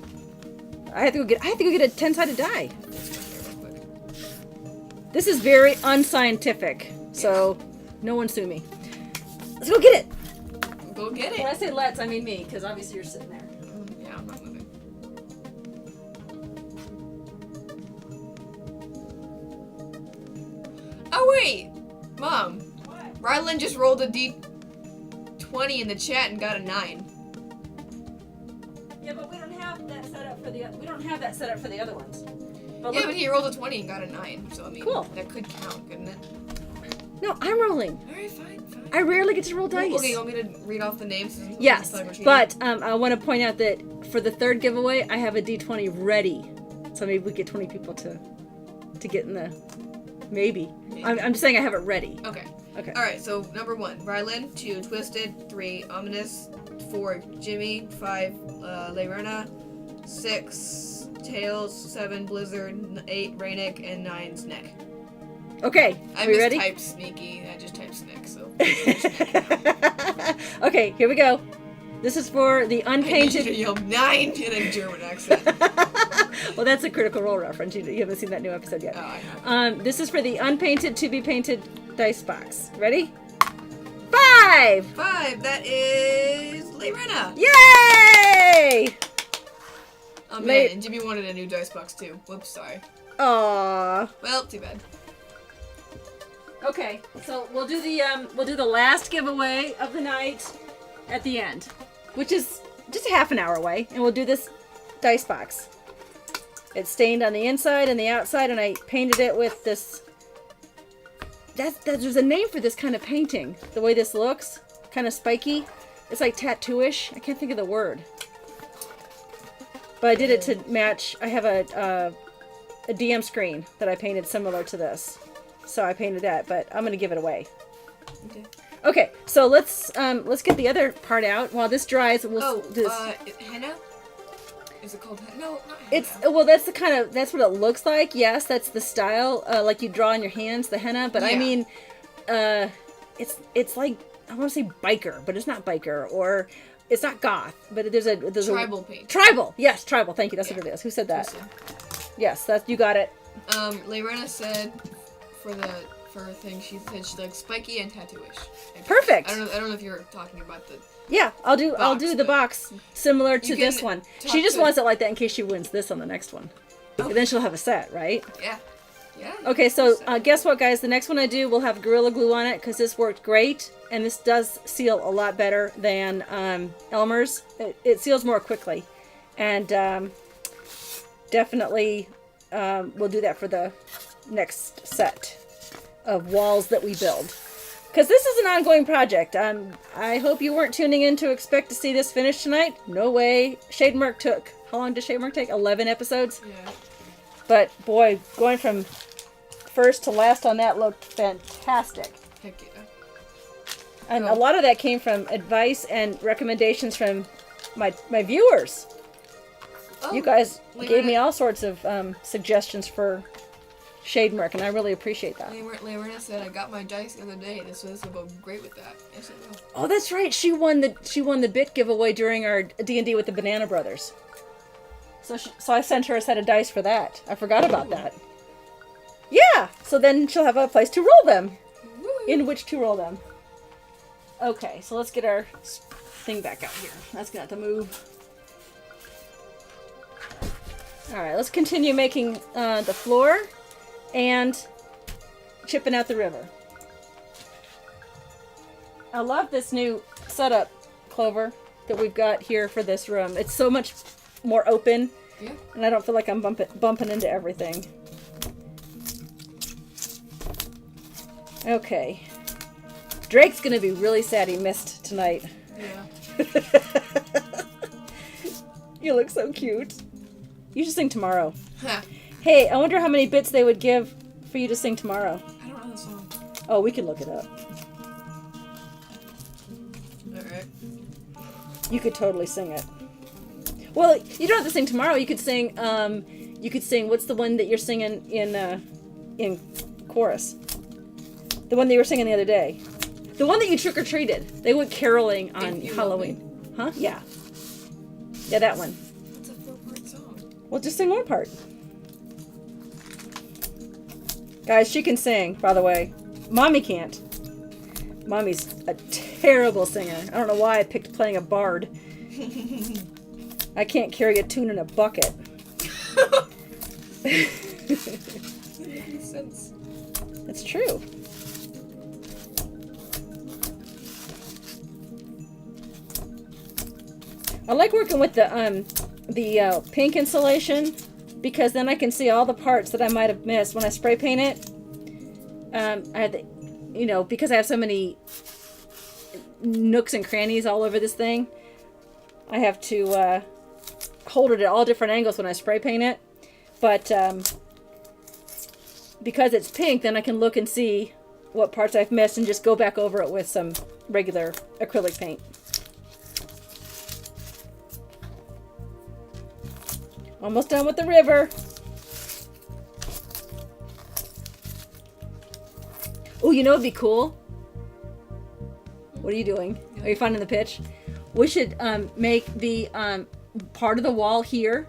I have to go get a 10-sided die. Let's go here real quick. This is very unscientific, so no one sue me. Let's go get it. Go get When I it. say let's, I mean me, because obviously you're sitting there. Yeah, I'm not moving. Oh wait, Mom. What? Rhylin just rolled a D20 20 in the chat and got a 9. Yeah, but we don't have that set up for the other ones. But Yeah, but he rolled a 20 and got a 9. So I mean, Cool. that could count, couldn't it? No, I'm rolling. All right, fine. I rarely get to roll dice. Okay, you want me to read off the names? Yes, but I want to point out that for the third giveaway, I have a D20 ready, so maybe we get 20 people to get in the maybe. I'm just saying I have it ready. Okay. Okay. All right. So number 1, Rhylintv. 2, Twisted. 3, Ominous. 4, Jimmy. 5, Layrena. 6, Tails. 7, Blizzard. 8, Reynic, and 9, Sneck. Okay. I Are we ready? typed Sneaky. I just typed Sneck. So. Okay, here we go. This is for the I need you unpainted. to yell 9 in a German accent. Well, that's a Critical Role reference. You haven't seen that new episode yet. Oh, I know. This is for the unpainted to be painted dice box. Ready? 5! 5. That is Layrena. Yay! Oh man, and Jimmy wanted a new dice box too. Whoops, sorry. Aww. Well, too bad. Okay, so we'll do the last giveaway of the night at the end, which is just a half an hour away, and we'll do this dice box. It's stained on the inside and the outside, and I painted it with this. There's a name for this kind of painting. The way this looks, kind of spiky. It's like tattooish. I can't think of the word. But I did it to match. I have a DM screen that I painted similar to this. So I painted that, but I'm gonna give it away. Okay, so let's get the other part out while this dries. We'll do this. Henna? Is it called henna? No, not henna. It's that's what it looks like. Yes, that's the style, like you draw on your hands, the henna. But I mean, it's like I want to say biker, but it's not biker, or it's not goth. But there's tribal paint. Tribal, yes, tribal. Thank you. That's what it is. Who said that? Twisted. Yes, you got it. Layrena said for her thing, she said she likes spiky and tattooish. Perfect. I don't know if you're talking about the. Yeah, I'll do the box similar to You this can one. talk She just to- wants it like that in case she wins this on the next one. Okay. And then she'll have a set, right? Yeah. Yeah. Okay, so guess what, guys? The next one I do will have Gorilla Glue on it because this worked great, and this does seal a lot better than Elmer's. It seals more quickly, and definitely we'll do that for the next set of walls that we build. Because this is an ongoing project. I hope you weren't tuning in to expect to see this finished tonight. No way. Shademark took, how long did Shademark take? 11 episodes? Yeah. But boy, going from first to last on that looked fantastic. Heck yeah. And a lot of that came from advice and recommendations from my viewers. Oh, You guys Layrena- gave me all sorts of suggestions for Shademark, and I really appreciate that. Layrena said, "I got my dice the other day, and this will go great with that." Yes, it will. Oh, that's right. She won the bit giveaway during our D&D with the Banana Brothers. So I sent her a set of dice for that. I forgot about that. Yeah. So then she'll have a place to roll them. Woo. In which to roll them. Okay, so let's get our thing back out here. That's gonna have to move. All right, let's continue making the floor and chipping out the river. I love this new setup, Clover, that we've got here for this room. It's so much more open, Yeah. and I don't feel like I'm bumping into everything. Okay. Drake's gonna be really sad he missed tonight. Yeah. You look so cute. You should sing tomorrow. Ha. Hey, I wonder how many bits they would give for you to sing tomorrow. I don't know the song. Oh, we can look it up. Alright. You could totally sing it. Well, you don't have to sing tomorrow. You could sing. What's the one that you're singing in chorus? The one that you were singing the other day. The one that you trick or treated. They went caroling on If You Halloween. Huh? Yeah. Yeah, that one. It's a 4-part song. Well, just sing one part. Guys, she can sing, by the way. Mommy can't. Mommy's a terrible singer. I don't know why I picked playing a bard. I can't carry a tune in a bucket. That makes sense. It's true. I like working with the pink insulation because then I can see all the parts that I might have missed when I spray paint it. I have the, you know, because I have so many nooks and crannies all over this thing, I have to hold it at all different angles when I spray paint it. But because it's pink, then I can look and see what parts I've missed and just go back over it with some regular acrylic paint. Almost done with the river. Oh, you know what'd be cool? What are you doing? Are you finding the pitch? We should make the part of the wall here,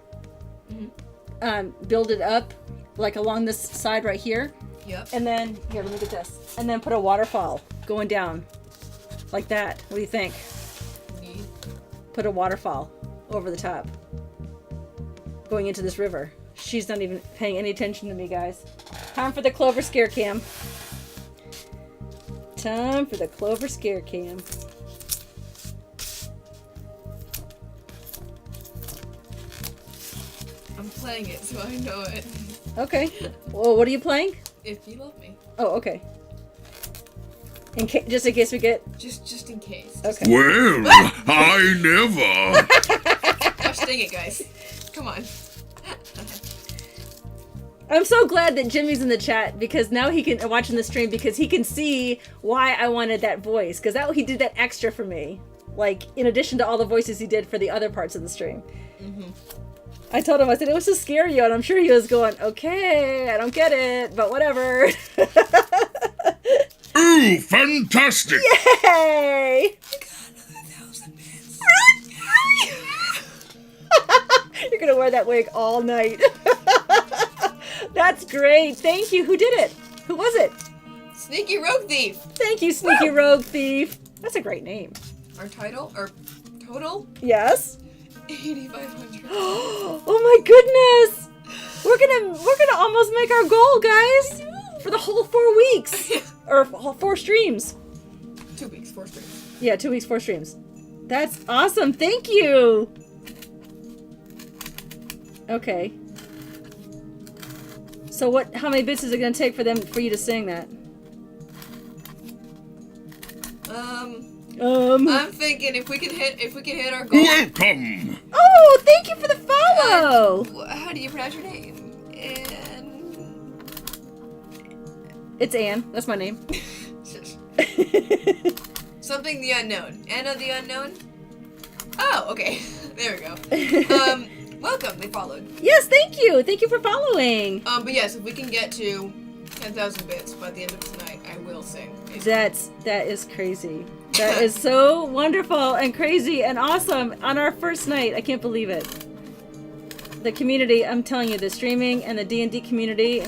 build it up like along this side right here. Yep. And then, here, let me get this. And then put a waterfall going down like that. What do you think? Neat. Put a waterfall over the top going into this river. She's not even paying any attention to me, guys. Time for the Clover scare cam. Time for the Clover scare cam. I'm playing it, so I know it. Okay. Well, what are you playing? If you love me. Oh, okay. Just in case we get... Just in case. Okay. Well, I never. Gosh dang it, guys. Come on. I'm so glad that Jimmy's in the chat because now he can watching the stream because he can see why I wanted that voice because he did that extra for me, like in addition to all the voices he did for the other parts of the stream. I told him, I said it was to scare you, and I'm sure he was going, okay, I don't get it, but whatever. Ooh, fantastic. Yay! I got another 1,000 bits. You're gonna wear that wig all night. That's great. Thank you. Who did it? Who was it? Sneaky Rogue Thief. Thank you, Sneaky Rogue Thief. That's a great name. Our title, our total, Yes. 8,500. Oh my goodness. We're gonna almost make our goal, guys. For the whole 4 weeks. Or 4 streams. 2 weeks, 4 streams. Yeah, 2 weeks, 4 streams. That's awesome. Thank you. Okay. So how many bits is it gonna take for you to sing that? I'm thinking if we can hit our goal. Welcome. Oh, thank you for the follow. How do you pronounce your name? It's Anne. That's my name. Something the unknown. Anna the unknown? Oh, okay. There we go. Welcome. They followed. Yes, thank you. Thank you for following. But yes, if we can get to 10,000 bits by the end of tonight, I will sing. That is crazy. That is so wonderful and crazy and awesome on our first night. I can't believe it. The community, I'm telling you, the streaming and the D&D community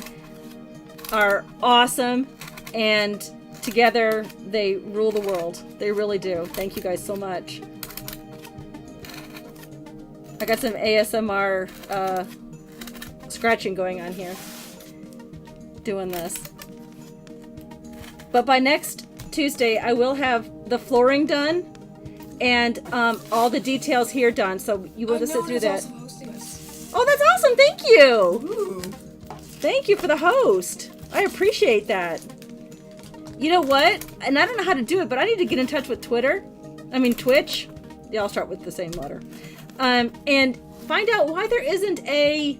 are awesome, and together they rule the world. They really do. Thank you guys so much. I got some ASMR scratching going on here doing this. But by next Tuesday, I will have the flooring done and all the details here done. So you will have to sit through that. Also hosting us. Oh, that's awesome! Thank you. Ooh. Thank you for the host. I appreciate that. You know what? And I don't know how to do it, but I need to get in touch with Twitch. They all start with the same letter. And find out why there isn't a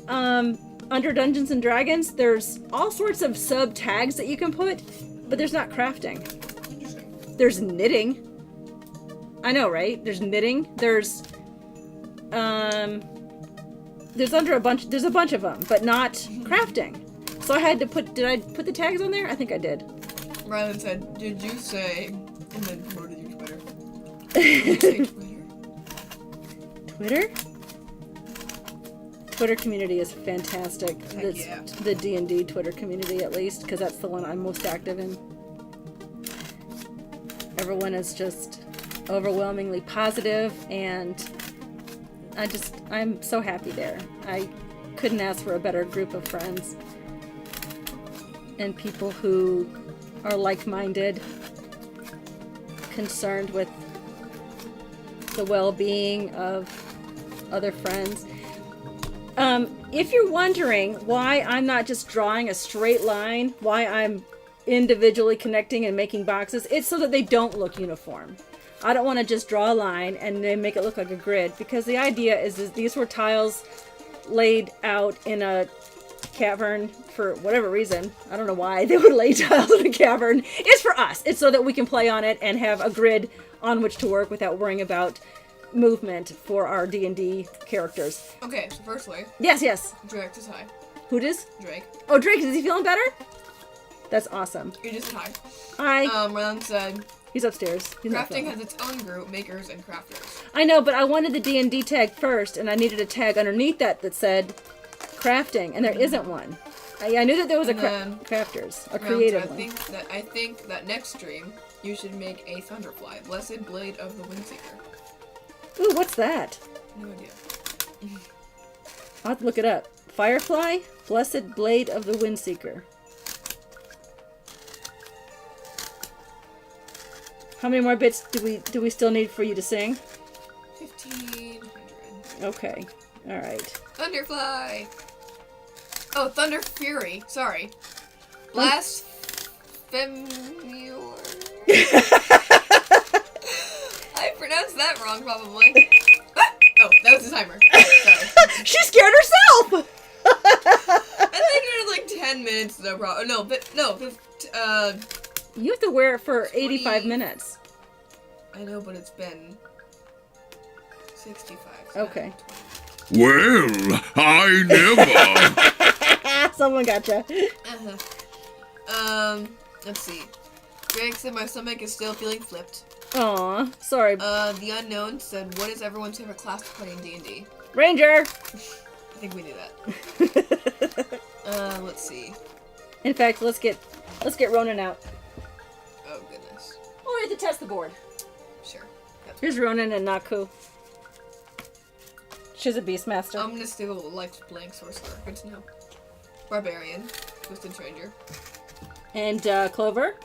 under Dungeons and Dragons. There's all sorts of sub tags that you can put, but there's not crafting. Interesting. There's knitting. I know, right? There's knitting. There's under a bunch. There's a bunch of them, but not crafting. So I had to put. Did I put the tags on there? I think I did. Rylan said, "Did you say?" And then promoted your Twitter. Did you say Twitter? Twitter community is fantastic. Heck yeah. The D&D Twitter community, at least, because that's the one I'm most active in. Everyone is just overwhelmingly positive, and I'm so happy there. I couldn't ask for a better group of friends and people who are like-minded, concerned with the well-being of other friends. If you're wondering why I'm not just drawing a straight line, why I'm individually connecting and making boxes, it's so that they don't look uniform. I don't want to just draw a line and then make it look like a grid, because the idea is that these were tiles laid out in a cavern for whatever reason. I don't know why they would lay tiles in a cavern. It's for us. It's so that we can play on it and have a grid on which to work without worrying about movement for our D&D characters. Okay, so firstly. Yes. Drake is high. Who does? Drake. Oh, Drake, is he feeling better? That's awesome. You just said hi. Hi. Rhylintv said, He's upstairs. He's not crafting feeling has its own group, makers and crafters. I know, but I wanted the D&D tag first, and I needed a tag underneath that said crafting, and there isn't one. I knew that there was crafters, a creative one. I think that next stream, you should make a Thunderfly, Blessed Blade of the Windseeker. Ooh, what's that? No idea. I'll have to look it up. Firefly, Blessed Blade of the Windseeker. How many more bits do we still need for you to sing? 1,500. Okay. All right. Thunderfly. Oh, Thunder Fury. Sorry. Blasphemure. I pronounced that wrong, probably. Oh, that was the timer. Sorry. She scared herself. I think it was like 10 minutes, no problem. No, but no. You have to wear it for 20... 85 minutes. I know, but it's been 65. Okay. Well, I never. Someone gotcha. Let's see. Greg said my stomach is still feeling flipped. Aw, sorry. The Unknown said, what is everyone's favorite class to play in D&D? Ranger! I think we knew that. Let's see. In fact, let's get Ronan out. Oh, goodness. Oh, we have to test the board. Sure. That's Here's Ronan and Naku. She's a Beastmaster. I'm gonna steal Life's Blank Sorcerer. Good to know. Barbarian. Twisted Stranger. And Clover?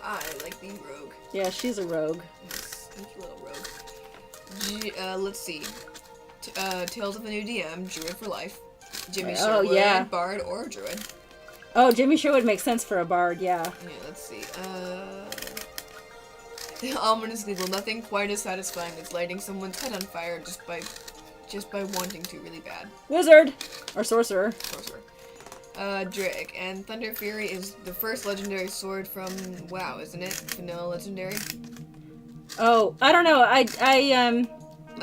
I like the Rogue. Yeah, she's a rogue. Sneaky little rogue. Let's see. Tales of a New DM, Druid for life. JimmySherwood, yeah. Bard, or Druid. Oh, JimmySherwood makes sense for a bard, yeah. Yeah, let's see. Ominous Legal. Nothing quite as satisfying as lighting someone's head on fire just by wanting to really bad. Wizard! Or sorcerer. Sorcerer. Drake. And Thunder Fury is the first legendary sword from WoW, isn't it? Vanilla legendary? Oh, I don't know.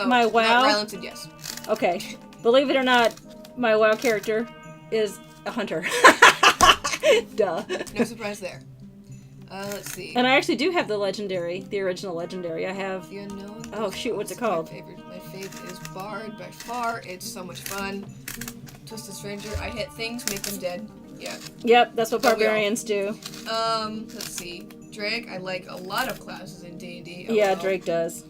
My WoW... Rhylintv said yes. Okay. Believe it or not, my WoW character is a hunter. Duh. No surprise there. Let's see. And I actually do have the original legendary. I have... The Unknown. Oh, shoot, what's it called? My favorite is Bard by far. It's so much fun. Twisted Stranger. I hit things, make them dead. Yeah. Yep, that's what barbarians do. Let's see. Drake. I like a lot of classes in D&D. Yeah, Drake does.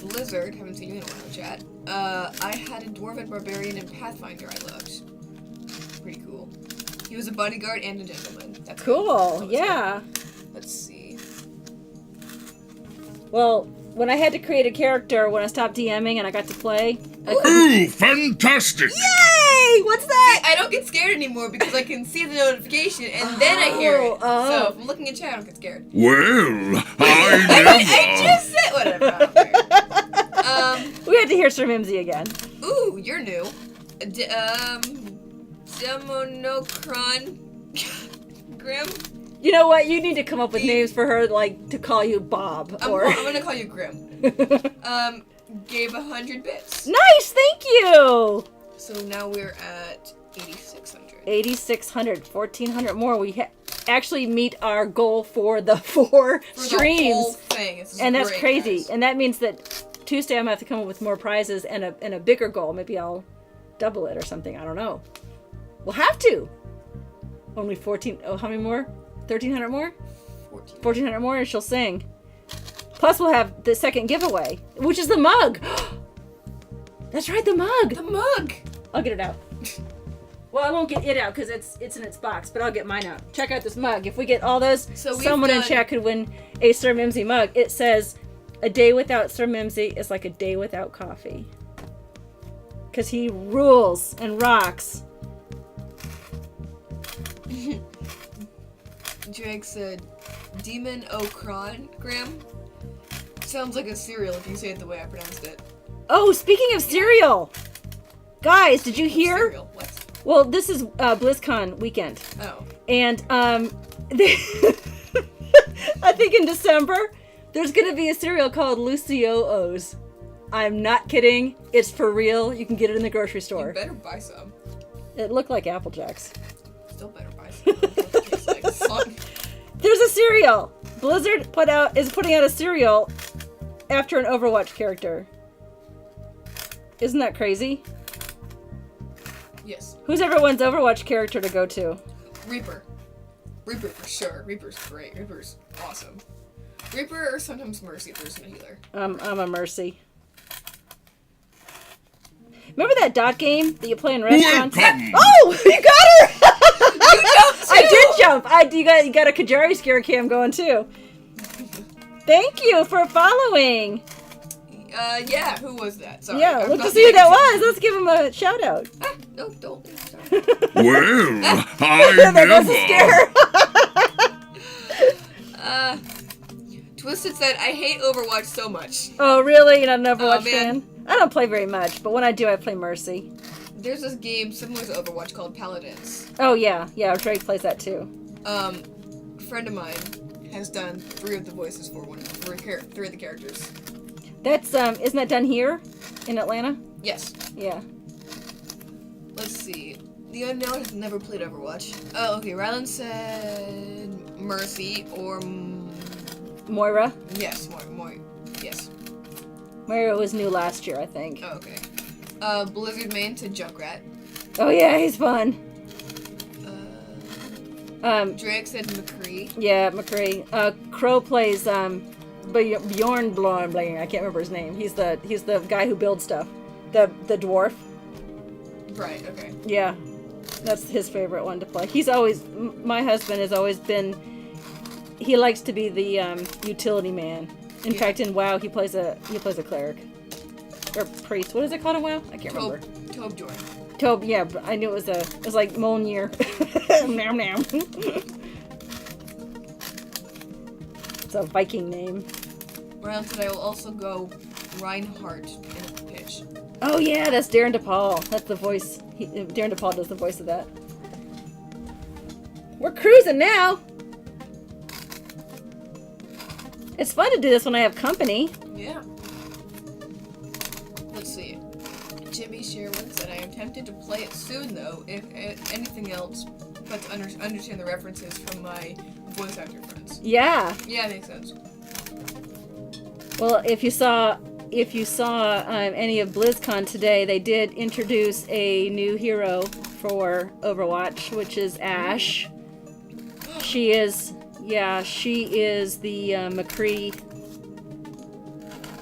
Blizzard. Haven't seen you in a while, chat. I had a Dwarven Barbarian and Pathfinder I loved. Pretty cool. He was a bodyguard and a gentleman. That's cool. Yeah. Good. Let's see. Well, when I had to create a character, when I stopped DMing and I got to play... Ooh, fantastic! Yay! What's that? I don't get scared anymore because I can see the notification and then I hear it. So if I'm looking at chat, I don't get scared. Well, I never. I just said whatever. I don't care. We had to hear Sir Mimsy again. Ooh, you're new. Demonocron. Grim. You know what? You need to come up with names for her, like to call you Bob. I'm gonna call you Grim. Gave 100 bits. Nice, thank you. So now we're at 8,600. 8,600, 1,400 more. We actually meet our goal for the 4 streams. The whole thing. And that's great, crazy. guys. And that means that Tuesday I'm gonna have to come up with more prizes and a bigger goal. Maybe I'll double it or something. I don't know. We'll have to. Only 14. Oh, how many more? 1,300 more? 1,400 more, and she'll sing. Plus, we'll have the second giveaway, which is the mug. That's right, the mug. The mug. I'll get it out. Well, I won't get it out because it's in its box, but I'll get mine out. Check out this mug. If we get all those, someone in chat could win a Sir Mimsy mug. It says, A day without Sir Mimsy is like a day without coffee. Because he rules and rocks. Drake said, Demon O'Cron, Graham. Sounds like a cereal if you say it the way I pronounced it. Oh, speaking of cereal! Guys, did you hear? Cereal, what? Well, this is BlizzCon weekend. Oh. And I think in December, there's going to be a cereal called Lucio's. I'm not kidding. It's for real. You can get it in the grocery You store. better buy some. It looked like Apple Jacks. Still better buy some. It tastes like fun. There's a cereal. Blizzard is putting out a cereal after an Overwatch character. Isn't that crazy? Yes. Who's everyone's Overwatch character to go to? Reaper. Reaper for sure. Reaper's great. Reaper's awesome. Reaper or sometimes Mercy if there's no healer. I'm a Mercy. Remember that dot game that you play in restaurants? Welcome. Oh, you got her! You jumped I too! did jump. You got a Qyjari scare cam going too. Thank you for following. Yeah, who was that? Sorry. Yeah, I'm look not to see who paying that attention. was. Let's give him a shout out. Ah, no, don't. Sorry. Well, I There goes the never. scare. Twisted said, I hate Overwatch so much. Oh, really? You're not an Overwatch man. fan? I don't play very much, but when I do, I play Mercy. There's this game similar to Overwatch called Paladins. Oh, yeah. Yeah, Drake plays that too. A friend of mine has done 3 of the voices for 3 of the characters. That's, isn't that done here in Atlanta? Yes. Yeah. Let's see. The Unknown has never played Overwatch. Oh, okay. Rhylintv said Mercy or... Moira. Yes, yes. Moira was new last year, I think. Oh, okay. Blizzard Main to Junkrat. Oh, yeah, he's fun. Drake said McCree. Yeah, McCree. Crow plays, Bjorn Bling. I can't remember his name. He's the guy who builds stuff. The dwarf. Right, okay. Yeah. That's his favorite one to play. My husband has always been, he likes to be the utility man. In fact, in WoW, he plays a cleric. Or priest. What is it called in WoW? I can't remember. Tobe Joy. Tobe, yeah, but I knew it was like Mjolnir. Meow meow. It's a Viking name. Round said I will also go Reinhardt in a pitch. Oh yeah, that's Darren DePaul. That's the voice. Darren DePaul does the voice of that. We're cruising now. It's fun to do this when I have company. Yeah. Let's see. JimmySherwood said I am tempted to play it soon though, if anything else, but to understand the references from my voice actor friends. Yeah. Yeah, makes sense. Well, if you saw any of BlizzCon today, they did introduce a new hero for Overwatch, which is Ashe. She is the McCree,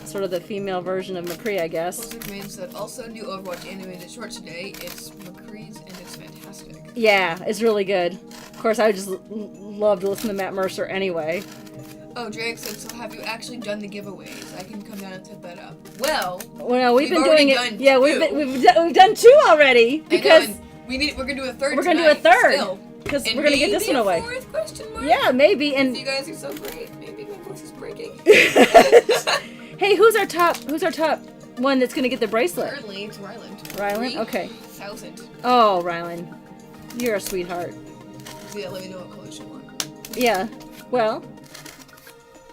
sort of the female version of McCree, I guess. Blizzard Main said also new Overwatch animated short today. It's McCree's and it's fantastic. Yeah, it's really good. Of course, I just love to listen to Matt Mercer anyway. Oh, Drake said, so have you actually done the giveaways? I can come down and set that up. Well, We've been already doing it. done Yeah, 2. we've done 2 already because we're gonna do a third. we're gonna do a third still. because And we're gonna get this maybe one away. a 4th question mark? Yeah, maybe. And You guys are so great. Maybe my voice is breaking. hey, who's our top one that's gonna get the bracelet? Currently, it's Rhylintv. Rylan? Okay. 3,000. Oh, Rylan, you're a sweetheart. So yeah, let me know what colors you want. Yeah. Well,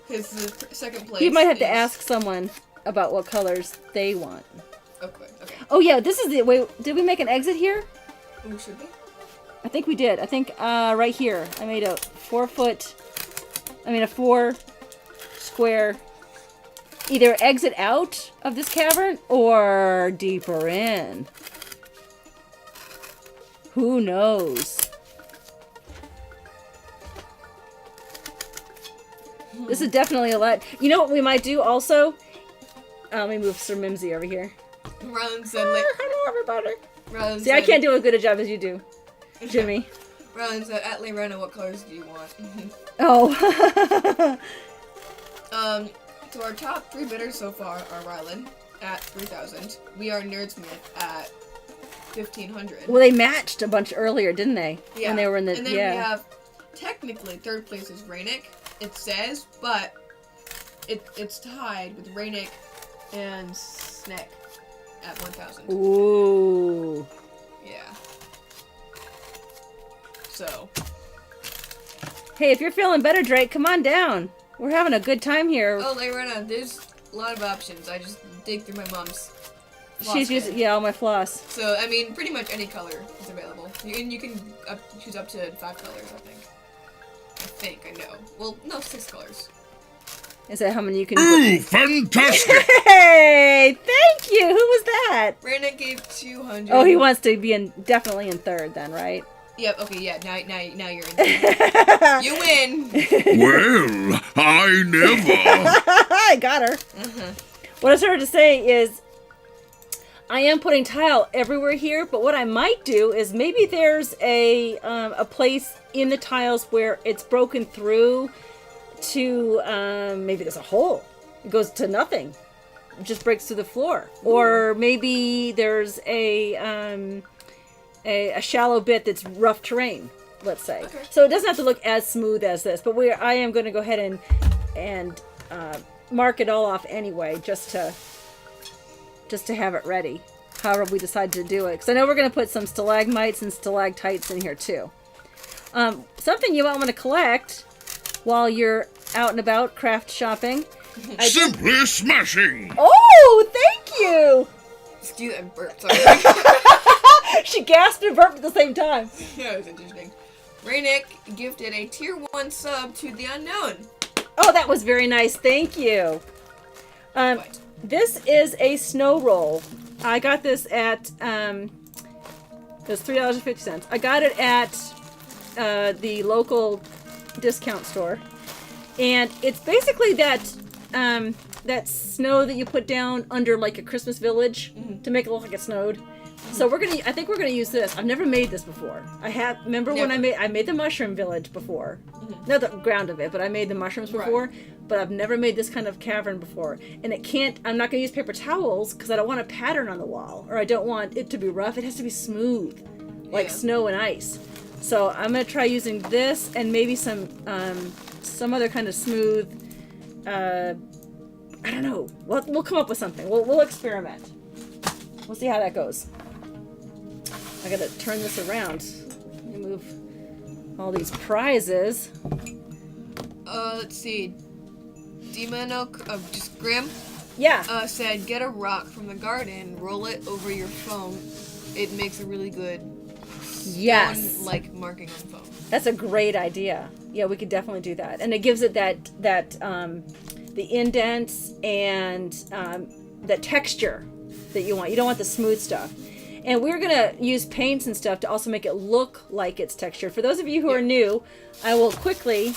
Because the second place. you might have to is- ask someone about what colors they want. Okay. Oh yeah, this is the wait. Did we make an exit here? Who should be? I think we did. I think right here. I made a 4 square either exit out of this cavern or deeper in. Who knows? This is definitely a lot. You know what we might do also? Let me move Sir Mimsy over here. Rylan said, like, Hello, everybody. Rylan See, I said- can't do as good a job as you do, Jimmy. Rylan said, at Lorena, what colors do you want? Oh. So our top 3 bidders so far are Rhylintv at 3,000. WeAreNerdsmith at 1,500. Well, they matched a bunch earlier, didn't they? Yeah. When they were in the And then we have, technically, 3rd place is Reynic, it says, but it's tied with Reynic and Sneck at 1,000. Ooh. Yeah. So. Hey, if you're feeling better, Drake, come on down. We're having a good time here. Oh, Lorena, there's a lot of options. I just dig through my mom's floss She's kit. using, all my floss. So, I mean, pretty much any color is available. You can choose up to 5 colors, I know. Well, no, 6 colors. Is that how many you can Ooh, fantastic! Hey, thank you. Who was that? Brandon gave 200. Oh, he wants to be definitely in 3rd then, right? Yep, okay, yeah, now you're in. You win! Well, I never. I got her. What I started to say is, I am putting tile everywhere here, but what I might do is maybe there's a place in the tiles where it's broken through to, maybe there's a hole. It goes to nothing. It just breaks through the floor. Ooh. Or maybe there's a shallow bit that's rough terrain, let's say. Okay. So it doesn't have to look as smooth as this, but I am going to go ahead and mark it all off anyway, just to have it ready, however we decide to do it. Because I know we're going to put some stalagmites and stalactites in here too. Something you might want to collect while you're out and about craft shopping. Simply smashing! Oh, thank you! Excuse me, burp, sorry. She gasped and burped at the same time. Yeah, it was interesting. Reynic gifted a tier 1 sub to the unknown. Oh, that was very nice. Thank you. This is a snow roll. I got this at it was $3.50. I got it at the local discount store, and it's basically that snow that you put down under like a Christmas village to make it look like it snowed. So I think we're gonna use this. I've never made this before. Remember when I made the mushroom village before? Not the ground of it, but I made the mushrooms before. Right. But I've never made this kind of cavern before. And I'm not gonna use paper towels because I don't want a pattern on the wall, or I don't want it to be rough. It has to be smooth, like snow and ice. So I'm gonna try using this and maybe some other kind of smooth. I don't know. We'll come up with something. We'll experiment. We'll see how that goes. I gotta turn this around. Let me move all these prizes. Let's see. Just Grim? Yeah. Said, get a rock from the garden, roll it over your phone. It makes a really good stone-like marking on phone. That's a great idea. Yeah, we could definitely do that. And it gives it that the indents and the texture that you want. You don't want the smooth stuff. And we're going to use paints and stuff to also make it look like it's textured. For those of you who are new, I will quickly,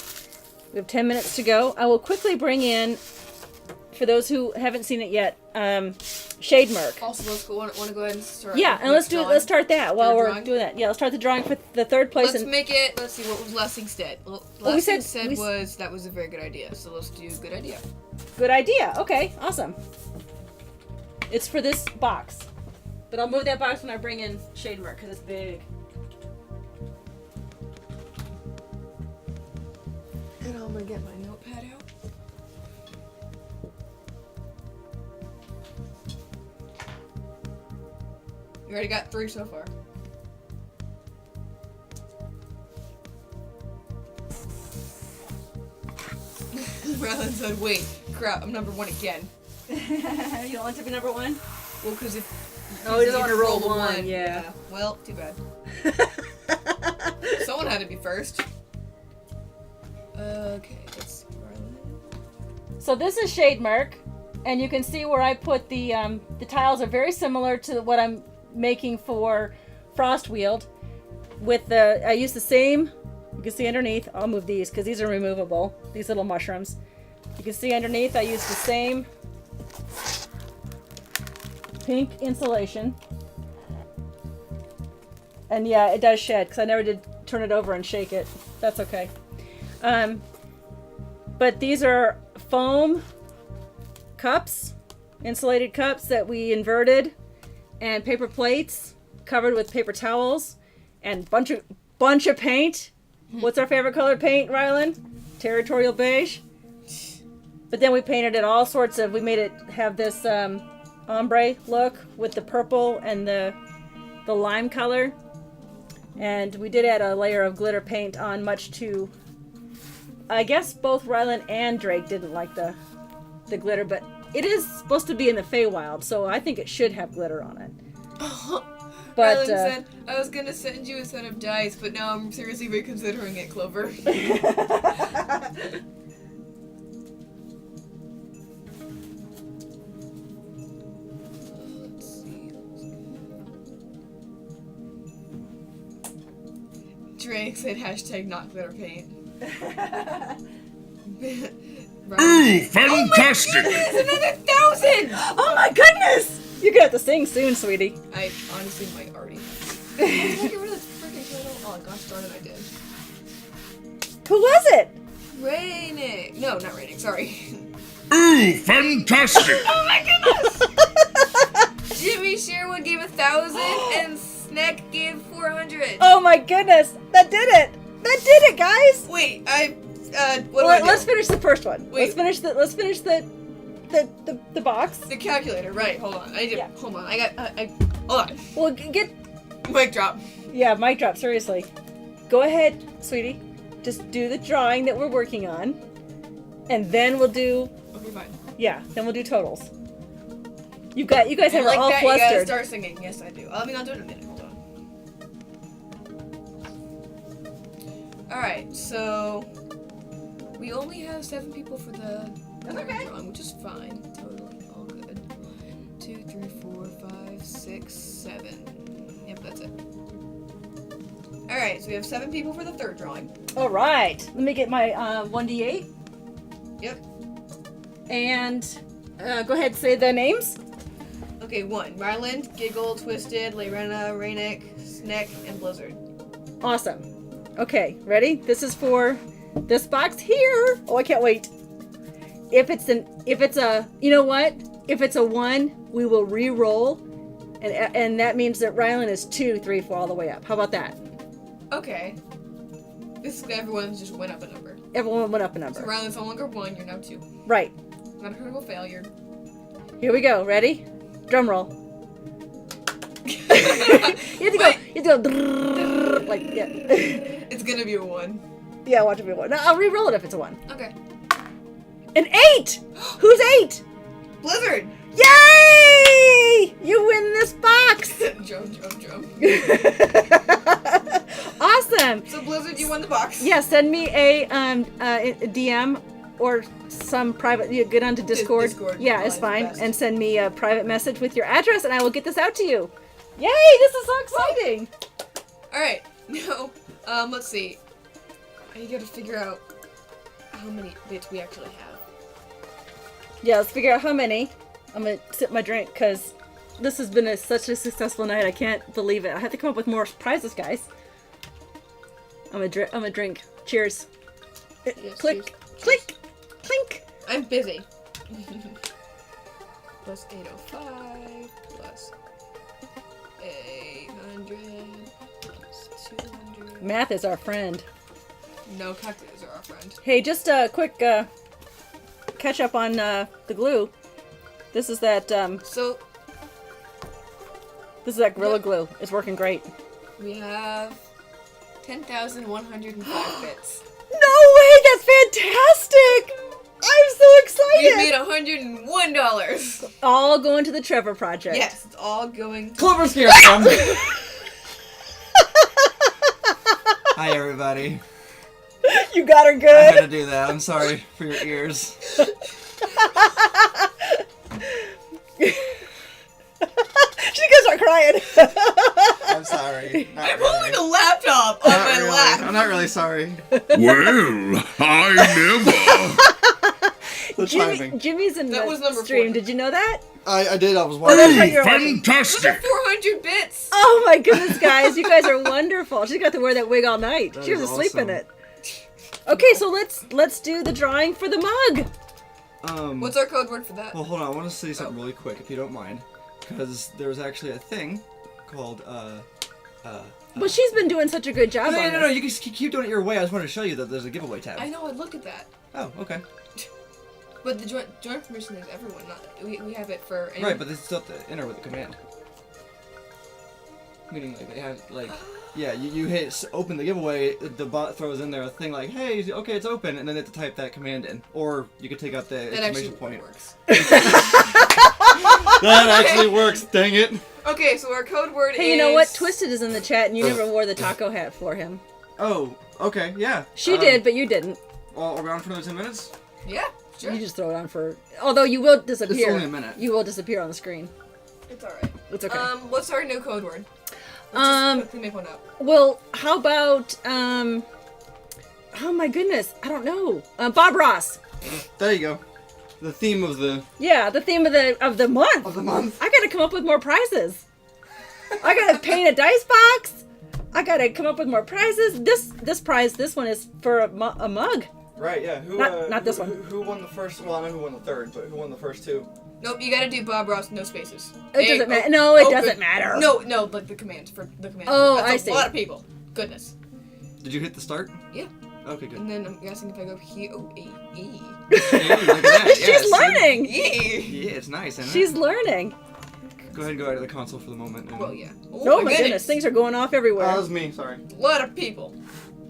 we have 10 minutes to go, I will quickly bring in, for those who haven't seen it yet, shade murk. Also, want to go ahead and start. Yeah, and let's start that while we're doing that. Yeah, let's start the drawing for the 3rd place. Let's see, what was Lessing said? Lessing said that was a very good idea, so let's do good idea. Good idea. Okay, awesome. It's for this box. But I'll move that box when I bring in shade mark because it's big. And I'm gonna get my notepad out. You already got 3 so far. Rhylintv said, wait, crap, I'm number 1 again. You don't want to be number 1? Well, because if... Oh, he doesn't want to roll one. Yeah. Well, too bad. Someone had to be first. Okay, let's see. So this is shade mark, and you can see where I put the tiles are very similar to what I'm making for Frostweald. I use the same. You can see underneath. I'll move these because these are removable. These little mushrooms. You can see underneath. I use the same pink insulation, and yeah, it does shed because I never did turn it over and shake it. That's okay. But these are foam cups, insulated cups that we inverted, and paper plates covered with paper towels, and bunch of paint. What's our favorite color paint, Rhylin? Territorial beige. But then we painted it all sorts of. We made it have this ombre look with the purple and the lime color, and we did add a layer of glitter paint on, much to. I guess both Rhylin and Drake didn't like the glitter, but it is supposed to be in the Feywild, so I think it should have glitter on it. But Rhylin said, I was gonna send you a set of dice, but now I'm seriously reconsidering it, Clover. Drake said hashtag not glitter paint. Ooh, fantastic! Another 1,000! oh my goodness! You're gonna have to sing soon, sweetie. I honestly might already have. Did I get rid of the freaking turtle? Oh gosh darn it, I did. Who was it? Reynic. No, not Reynic, sorry. Ooh, fantastic! Oh my goodness! JimmySherwood gave 1,000 and Snack gave 400. Oh my goodness! That did it! That did it, guys! Wait, what do I do? Let's finish the first one. Wait. Let's finish the box. The calculator, right, hold on. Yeah. Hold on, hold on. Well, get... Mic drop. Yeah, mic drop, seriously. Go ahead, sweetie. Just do the drawing that we're working on. And then we'll do... Okay, fine. Yeah, then we'll do totals. You guys have like all that, you gotta flustered. start singing. Yes, I do. I mean, I'll do it in a minute. Hold on. Alright, so... We only have 7 people for the... That's okay. Drawing, which is fine. Totally all good. 1, 2, 3, 4, 5, 6, 7. Yep, that's it. Alright, so we have 7 people for the third drawing. Alright, let me get my 1d8. Yep. And go ahead and say the names. Okay, 1. Rhylintv, Giggle, Twisted, Layrena, Reynic, Snack, and Blizzard. Awesome. Okay, ready? This is for this box here. Oh, I can't wait. If it's a, you know what? If it's a 1, we will re-roll, and that means that Rhylin is 2, 3, 4 all the way up. How about that? Okay. Basically, everyone's just went up a number. Everyone went up a number. So Rhylint's no longer 1, you're now 2. Right. Not a critical failure. Here we go. Ready? Drum roll. You have to go drrrr, like, yeah. It's gonna be a 1. Yeah, watch it be a 1. No, I'll re-roll it if it's a 1. Okay. An 8! Who's 8? Blizzard! Yay! You win this box! Drum. Awesome! So Blizzard, you won the box. Yeah, send me a DM or some private. Get onto Discord. Discord. Yeah, Oh, it's it's fine. best. And send me a private message with your address, and I will get this out to you. Yay! This is so exciting. Alright, now, let's see. I gotta figure out how many bits we actually have. Yeah, let's figure out how many. I'm gonna sip my drink because this has been such a successful night. I can't believe it. I have to come up with more prizes, guys. I'm gonna drink. Cheers. Yes, Click, cheers. click, clink. I'm busy. Plus 805, plus 800, plus 200. Math is our friend. No, calculators are our friend. Hey, just a quick catch up on the glue. This is that So, Gorilla Glue. It's working great. we have 10,105 bits. No way! That's fantastic! I'm so We excited! made $101. All going to the Trevor Project. Yes, it's all going to... Clover's here. Hi, everybody. You got her I good. had to do that. I'm sorry for your ears. She's gonna start crying. I'm sorry. Not I'm really. holding a laptop on Not my really. lap. I'm not really sorry. Well, I never. The timing. Jimmy's in That the was number stream. 4. Did you know that? I did. I was Oh, watching. that's right, Ooh, you're watching. Those are fantastic! 400 bits. Oh my goodness, guys! You guys are wonderful. She got to wear that wig all night. That She was is asleep in awesome. it. Okay, so let's do the drawing for the mug. What's our code word for that? Well, hold on. I want to say something really quick, if you don't mind, because there's actually a thing called Well, she's been doing such a good job. No, on no, no. this. You can keep doing it your way. I just wanted to show you that there's a giveaway tab. I know. I look at that. Oh, okay. But the joint permission is everyone. Not we have it for. Anyone. Right, but they still have to enter with the command. Meaning, like, they have, like, yeah, you hit open the giveaway, the bot throws in there a thing like, hey, okay, it's open, and then they have to type that command in. Or you could take out the exclamation point. Works. That actually works, dang it. Okay, so our code word is... Hey, you know what? Twisted is in the chat, and you never wore the taco hat for him. Oh, okay, yeah. She did, but you didn't. Well, around for another 10 minutes? Yeah, sure. You just throw it on for... Although you will disappear. It's only a minute. You will disappear on the screen. It's alright. It's okay. What's our new code word? Let's just quickly make one up. Well, how about, oh my goodness, I don't know. Bob Ross. There you go. The theme of the... Yeah, the theme of the month. Of the month. I gotta come up with more prizes. I gotta paint a dice box. I gotta come up with more prizes. This prize, this one is for a mug. Right, yeah. Who, Not this one. Who won the first? Well, I know who won the third, but who won the first two? Nope, you gotta do Bob Ross, no spaces. It doesn't matter. No, it doesn't good. matter. No, like the command for the command. Oh, That's I a see. lot of people. Goodness. Did you hit the start? Yeah. Okay, good. And then I'm guessing if I go here, oh, E. Hey, look at that. She's learning. E. Yeah, it's nice, isn't She's it? learning. Go ahead and go out of the console for the moment. And... Well, yeah. Oh my goodness, things are going off everywhere. that was me, sorry. A lot of people.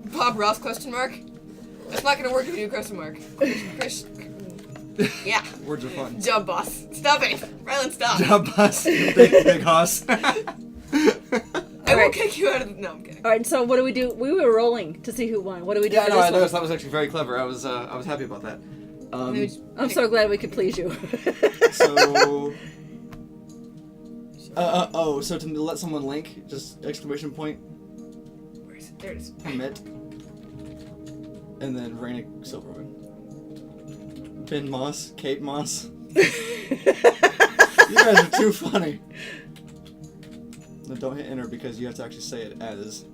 Bob Ross, question mark? That's not gonna work if you do question mark. Chris. Yeah. Words are fun. Job boss. Stop it. Rylan, stop. Job bus. Big hoss. I will kick you out of the... No, I'm kidding. Alright, so what do we do? We were rolling to see who won. What do we do Yeah, for no, this I one? noticed. That was actually very clever. I was happy about that. I'm so glad we could please you. So... so to let someone link, just exclamation point, Where is it? There it is. permit, and then ReynicSilverwynd. Ben Moss, Kate Moss. You guys are too funny. No, don't hit enter because you have to actually say it as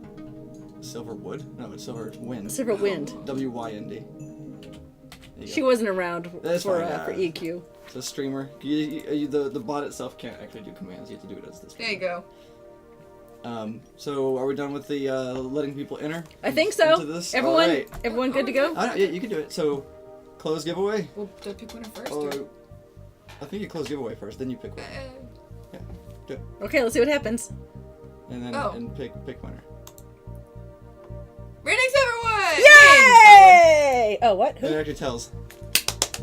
Silverwood. No, it's Silverwind. Silverwind. W-Y-N-D. She wasn't around That's for fine, yeah. for EQ. It's a streamer. The bot itself can't actually do commands. You have to do it as this. There you go. So are we done with the letting people enter? I think so. Into this? Everyone, All right. everyone good to go? Yeah, you can do it. So, close giveaway. Well, do I pick winner first? Oh, or... I think you close giveaway first, then you pick one. Yeah, do it. Okay, let's see what happens. And then and pick winner. ReynicSilverwynd! Yay! Oh, what? It Who actually tells. won?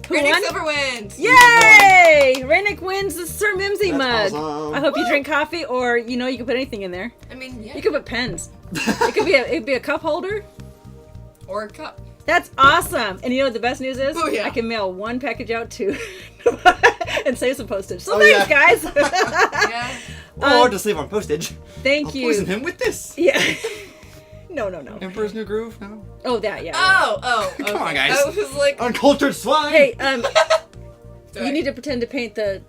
ReynicSilverwynd! Yay! Reynick wins the Sir Mimsy That's mug. awesome. I hope you drink coffee, or you can put anything in there. I mean, yeah. You could put pens. It'd be a cup holder. Or a cup. That's awesome. And you know what the best news is? Oh, yeah. I can mail one package out to and save some postage. So Oh, thanks, yeah. guys. Yeah. Or to save on postage. Thank I'll you. poison him with this. Yeah. No. Emperor's New Groove? No. Oh, that, yeah. Oh. Okay. Come on, guys. I was like, Uncultured swine! Hey, do I you need to pretend to paint the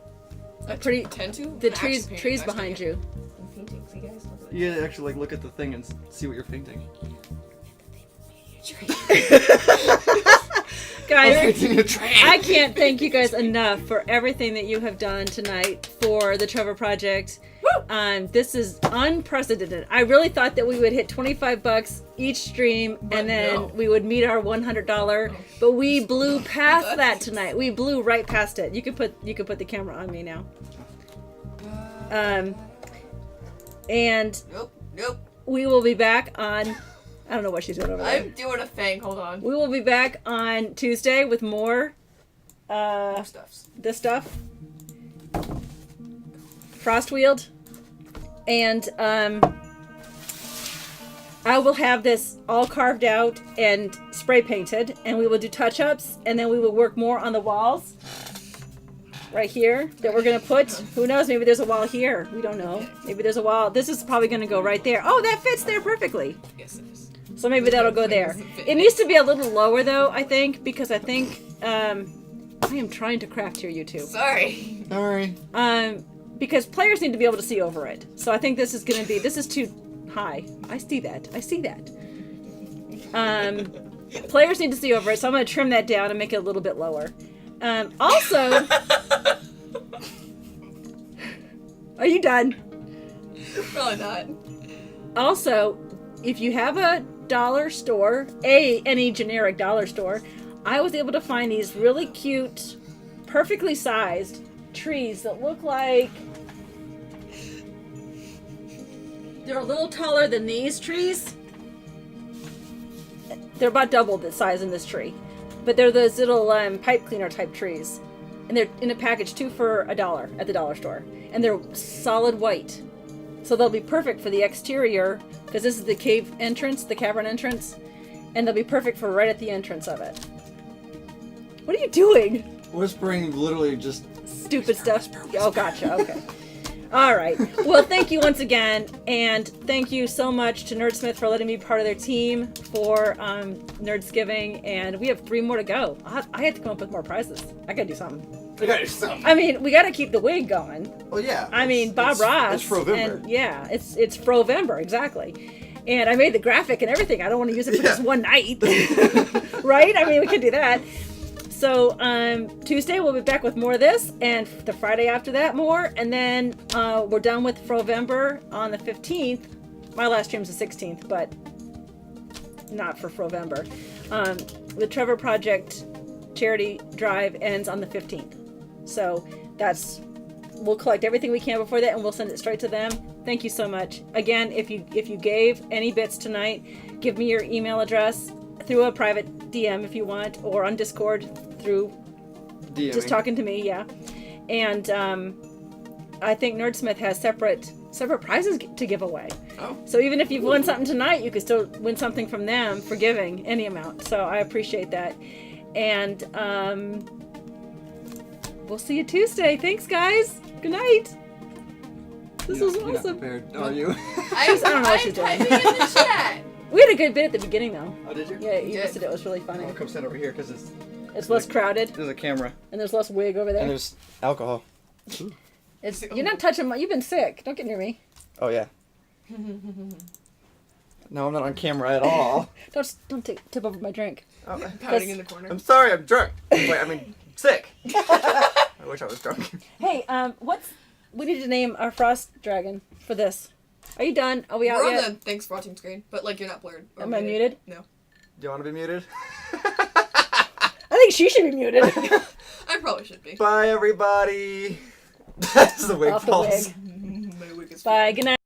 pretty pretend to? the I'm trees actually trees painting. behind you. I'm painting. See, guys? You gotta actually look at the thing and see what you're painting. Guys, Painting a train. I can't thank you guys enough for everything that you have done tonight for the Trevor Project. This is unprecedented. I really thought that we would hit $25 each stream, and then no. we would meet our $100. But we blew past that tonight. We blew right past it. You could put the camera on me now. And Nope. we will be back on. I don't know what she's doing over there. I'm doing a thing. Hold on. We will be back on Tuesday with more Stuffs. this stuff. Frostweald. And I will have this all carved out and spray painted, and we will do touch-ups, and then we will work more on the walls right here that we're gonna put. Who knows, maybe there's a wall here. We don't know. Maybe there's a wall. This is probably gonna go right there. Oh, that fits there perfectly. Yes, it is. So maybe that'll go there. It needs to be a little lower though, I think, because I think I am trying to craft here, you two. Sorry. Sorry. Because players need to be able to see over it. So I think this is too high. I see that. Players need to see over it, so I'm going to trim that down and make it a little bit lower. Also, are you done? Probably not. Also, if you have a dollar store, any generic dollar store, I was able to find these really cute, perfectly sized trees that look like they're a little taller than these trees. They're about double the size in this tree, but they're those little pipe cleaner type trees, and they're in a package 2 for $1 at the dollar store, and they're solid white, so they'll be perfect for the exterior because this is the cave entrance, the cavern entrance, and they'll be perfect for right at the entrance of it. What are you doing? Whispering literally just... Stupid stuff. Oh, gotcha. Okay. All right. Well, thank you once again, and thank you so much to Nerdsmith for letting me be part of their team for Nerdsgiving, and we have 3 more to go. I have to come up with more prizes. I gotta do something. I gotta do something. I mean, we gotta keep the wig going. Well, yeah. I mean, Bob Ross. It's Frostweald. And yeah, it's Frostweald, exactly. And I made the graphic and everything. I don't want to use it for just one night, right? I mean, we could do that. So Tuesday we'll be back with more of this, and the Friday after that more, and then we're done with Frostweald on the 15th. My last stream's the 16th, but not for Frostweald. The Trevor Project charity drive ends on the 15th. So we'll collect everything we can before that, and we'll send it straight to them. Thank you so much. Again, if you gave any bits tonight, give me your email address through a private DM if you want, or on Discord through DMing. just talking to me, yeah. And I think Nerdsmith has separate prizes to give away. Oh. So even if you've won something tonight, you could still win something from them for giving any amount. So I appreciate that. And we'll see you Tuesday. Thanks, guys. Good night. This was You're not awesome. prepared, are you? I don't know what she's doing. typing in the chat. We had a good bit at the beginning, though. Oh, did you? Yeah, you Good. said it was really funny. I'll come stand over here because It's less crowded, there's a camera and there's less wig over and there. there's alcohol. You're not touching my... You've been sick. Don't get near me. Oh yeah. No, I'm not on camera at all. Don't tip over my drink. Oh, Pouting in the corner. I'm sorry, I'm drunk. Wait, I mean sick. I wish I was drunk. Hey, we need to name our frost dragon for this. Are you done? Are we out We're yet? on the thanks for watching screen, but like you're not blurred. or Am I muted? No. Do you want to be muted? I think she should be muted. I probably should be. Bye, everybody. That's the wig Off the falls. wig. My wig is Bye. Good night.